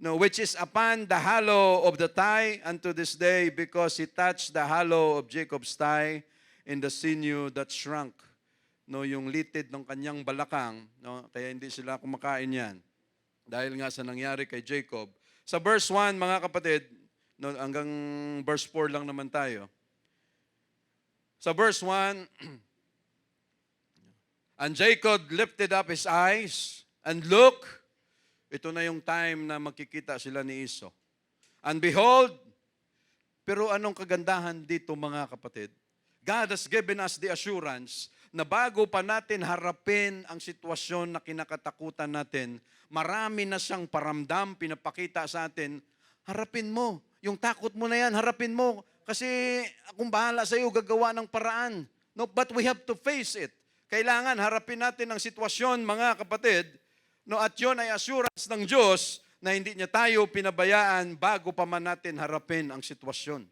No, which is upon the hollow of the thigh unto this day, because he touched the hollow of Jacob's thigh in the sinew that shrunk. No, yung litid ng kanyang balakang, no, kaya hindi sila kumakain yan. Dahil nga sa nangyari kay Jacob. Sa verse 1, mga kapatid, no, hanggang verse 4 lang naman tayo. Sa verse 1, and Jacob lifted up his eyes and looked. Ito na yung time na magkikita sila ni Esau. And behold, pero anong kagandahan dito, mga kapatid? God has given us the assurance na bago pa natin harapin ang sitwasyon na kinakatakutan natin, marami na siyang paramdam, pinapakita sa atin, harapin mo. Yung takot mo na yan, harapin mo. Kasi akong bahala sa iyo, gagawa ng paraan. No, but we have to face it. Kailangan harapin natin ang sitwasyon, mga kapatid. No, at yun ay assurance ng Diyos na hindi niya tayo pinabayaan bago pa man natin harapin ang sitwasyon.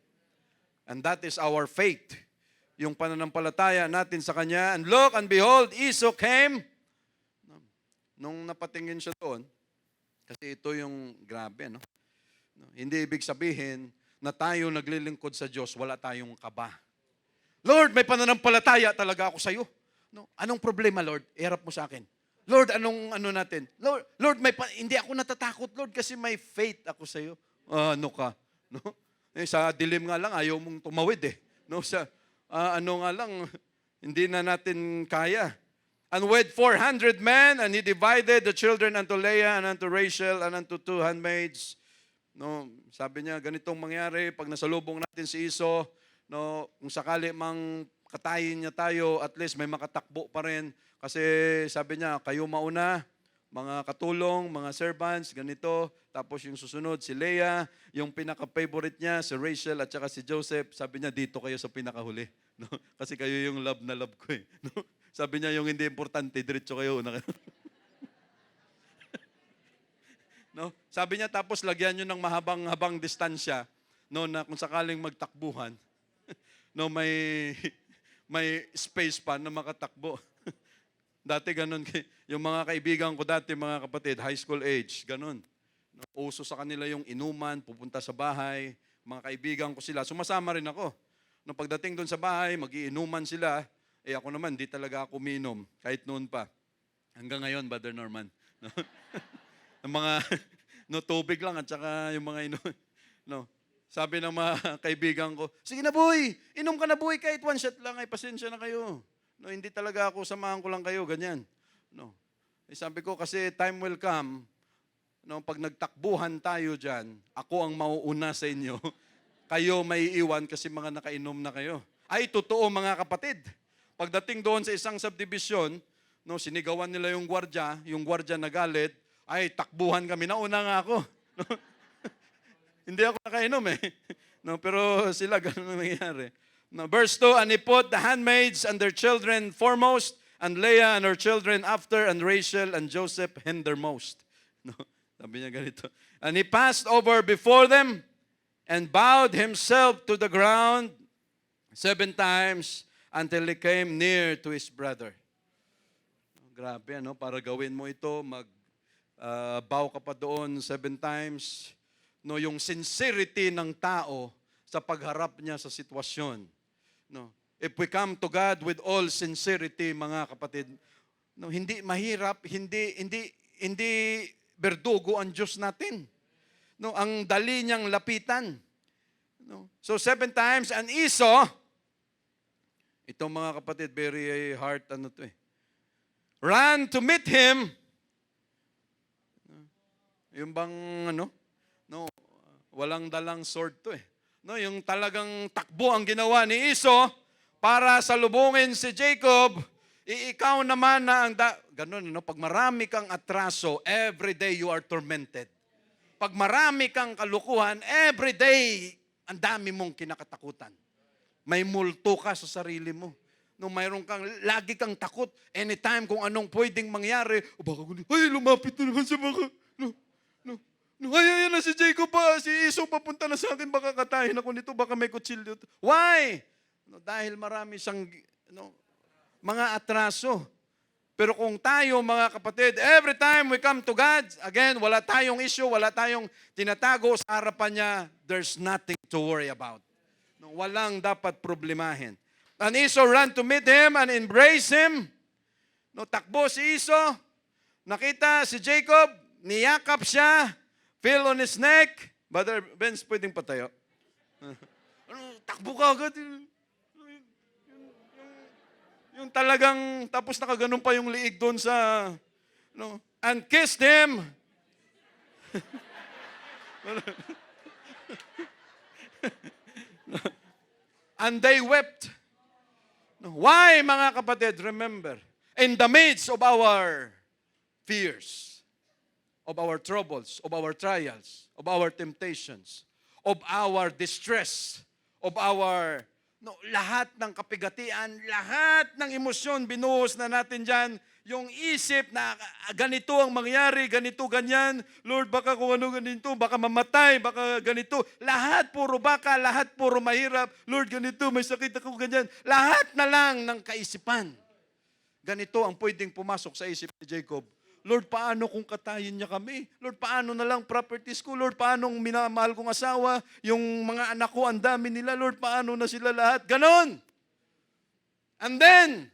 And that is our faith. Yung pananampalataya natin sa Kanya. And look and behold, Esau came. Nung napatingin siya doon, kasi ito yung grabe, no? Hindi ibig sabihin na tayo naglilingkod sa Diyos, wala tayong kaba. Lord, may pananampalataya talaga ako sa iyo. No? Anong problema, Lord? Iharap mo sa akin. Lord, anong ano natin? Lord, hindi ako natatakot, Lord, kasi may faith ako sa iyo. Ano ka? No? Sa dilim nga lang, ayaw mong tumawid eh. No? Ano nga lang, hindi na natin kaya. And with 400 men, and he divided the children unto Leah and unto Rachel and unto 2 handmaids. No, sabi niya, ganitong mangyari pag nasalubong natin si Iso, no, kung sakali mang katayin niya tayo, at least may makatakbo pa rin. Kasi sabi niya, kayo mauna, mga katulong, mga servants, ganito. Tapos yung susunod, si Leah, yung pinaka-favorite niya, si Rachel at saka si Joseph. Sabi niya, dito kayo sa pinakahuli. No? Kasi kayo yung love na love ko eh. No? Sabi niya, yung hindi importante, diretso kayo. Una kayo. No? Sabi niya, tapos lagyan nyo ng mahabang-habang distansya, no, na kung sakaling magtakbuhan, no, may space pa na makatakbo. Dati ganun, yung mga kaibigan ko dati, mga kapatid, high school age, ganun. No, uso sa kanila yung inuman, pupunta sa bahay, mga kaibigan ko sila, sumasama rin ako. No, pagdating doon sa bahay, mag-iinuman sila, ako naman, di talaga ako minom, kahit noon pa. Hanggang ngayon, Brother Norman. No? Ang mga tubig lang at saka yung mga no. Sabi ng mga kaibigan ko, sige na boy, inom ka na boy, kahit one shot lang, ay pasensya na kayo. No, hindi talaga ako, samahan ko lang kayo, ganyan. No. Sabi ko, kasi time will come, no, pag nagtakbuhan tayo dyan, ako ang mauuna sa inyo, kayo may iwan kasi mga nakainom na kayo. Ay, totoo mga kapatid. Pagdating doon sa isang subdivision, no, sinigawan nila yung gwardya nagalit, ay, takbuhan kami, nauna nga ako. No? Hindi ako nakainom eh. No, pero sila, ganun nangyayari. No, verse 2, and he put the handmaids and their children foremost, and Leah and her children after, and Rachel and Joseph hindermost. No, sabi niya ganito. And he passed over before them, and bowed himself to the ground 7 times, until he came near to his brother. Grabe, ano? Para gawin mo ito, bow ka pa doon 7 times. No, yung sincerity ng tao sa pagharap niya sa sitwasyon. No, if we come to God with all sincerity, mga kapatid, no, hindi mahirap, hindi berdugo ang Diyos natin. No, ang dali niyang lapitan. No, so 7 times, and Esau, itong mga kapatid, very hard, ran to meet him. Yung bang, walang dalang sword to eh. No, yung talagang takbo ang ginawa ni Esau para salubungin si Jacob, ikaw naman na ganun, pag marami kang atraso, every day you are tormented. Pag marami kang kalukuhan, every day, ang dami mong kinakatakutan. May multo ka sa sarili mo. No, mayroon kang, lagi kang takot. Anytime kung anong pwedeng mangyari, baka lumapit na naman sa baka. Ay, na si Jacob pa, si Esau papunta na sa akin, baka katahin ako nito, baka may kutsilyo. Why? No, dahil marami siyang mga atraso. Pero kung tayo, mga kapatid, every time we come to God, again, wala tayong issue, wala tayong tinatago sa harapan niya, there's nothing to worry about. No, walang dapat problemahin. And Esau ran to meet him and embrace him. No, takbo si Esau, nakita si Jacob, niyakap siya, fell on his neck. Brother Benz, pwedeng patayo. Takbo ka agad. Yung talagang, tapos nakaganon pa yung liig doon sa, and kissed him. And they wept. Why, mga kapatid? Remember, in the midst of our fears, of our troubles, of our trials, of our temptations, of our distress, of our, lahat ng kapigatian, lahat ng emosyon, binuhos na natin dyan, yung isip na ganito ang mangyari, ganito, ganyan, Lord, baka kung ano ganito, baka mamatay, baka ganito, lahat puro baka, lahat puro mahirap, Lord, ganito, may sakit ako, ganyan, lahat na lang ng kaisipan. Ganito ang pwedeng pumasok sa isip ni Jacob. Lord, paano kung katayin niya kami? Lord, paano na lang properties ko? Lord, paano minamahal kong asawa? Yung mga anak ko, ang dami nila. Lord, paano na sila lahat? Ganon. And then,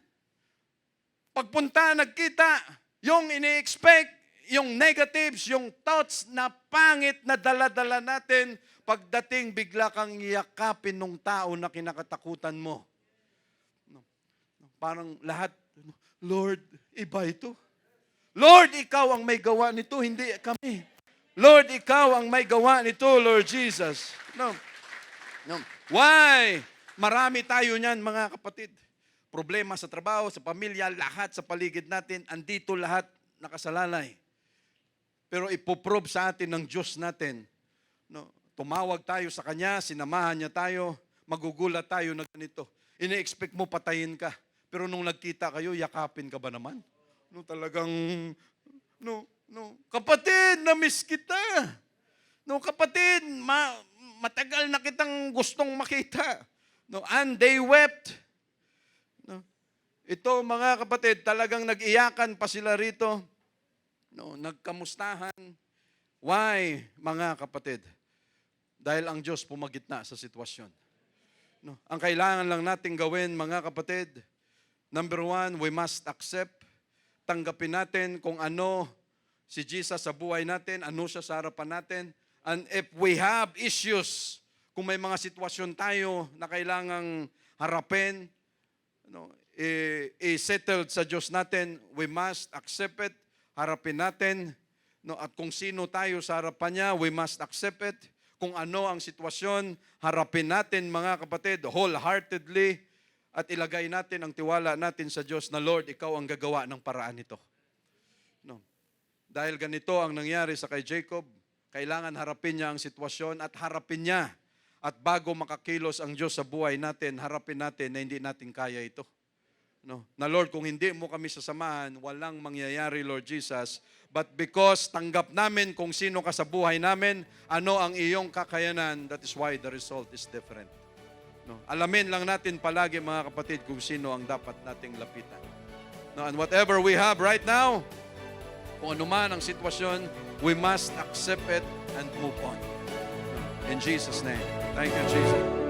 pagpunta, nagkita, Yung ini-expect, yung negatives, yung thoughts na pangit na dala-dala natin, pagdating bigla kang yakapin ng tao na kinakatakutan mo. Parang lahat, Lord, iba ito. Lord, ikaw ang may gawa nito, hindi kami. Lord, ikaw ang may gawa nito, Lord Jesus. No. Why? Marami tayo niyan, mga kapatid. Problema sa trabaho, sa pamilya, lahat sa paligid natin, andito lahat nakasalalay. Pero ipoprove sa atin ng Diyos natin. No, tumawag tayo sa Kanya, sinamahan niya tayo, magugulat tayo na ganito. Ini-expect mo patayin ka. Pero nung nagkita kayo, yakapin ka ba naman? No, talagang, kapatid, na-miss kita. No, kapatid, matagal na kitang gustong makita. No, and they wept. No. Ito mga kapatid, talagang nag-iyakan pa sila rito. No, nagkamustahan. Why, mga kapatid? Dahil ang Diyos pumagitna sa sitwasyon. No, ang kailangan lang nating gawin, mga kapatid, number 1, we must accept. Tanggapin natin kung ano si Jesus sa buhay natin, ano siya sa harapan natin. And if we have issues, kung may mga sitwasyon tayo na kailangang harapin, i-settled sa Diyos natin, we must accept it, harapin natin. No, at kung sino tayo sa harapan niya, we must accept it. Kung ano ang sitwasyon, harapin natin, mga kapatid, wholeheartedly, at ilagay natin ang tiwala natin sa Diyos na, Lord, ikaw ang gagawa ng paraan nito. No. Dahil ganito ang nangyari sa kay Jacob, kailangan harapin niya ang sitwasyon at harapin niya. At bago makakilos ang Diyos sa buhay natin, harapin natin na hindi natin kaya ito. No? Na Lord, kung hindi mo kami sasamahan, walang mangyayari, Lord Jesus. But because tanggap namin kung sino ka sa buhay namin, ano ang iyong kakayanan, that is why the result is different. No? Alamin lang natin palagi, mga kapatid, kung sino ang dapat nating lapitan. No? And whatever we have right now, kung ano man ang sitwasyon, we must accept it and move on. In Jesus' name. Thank you, Jesus.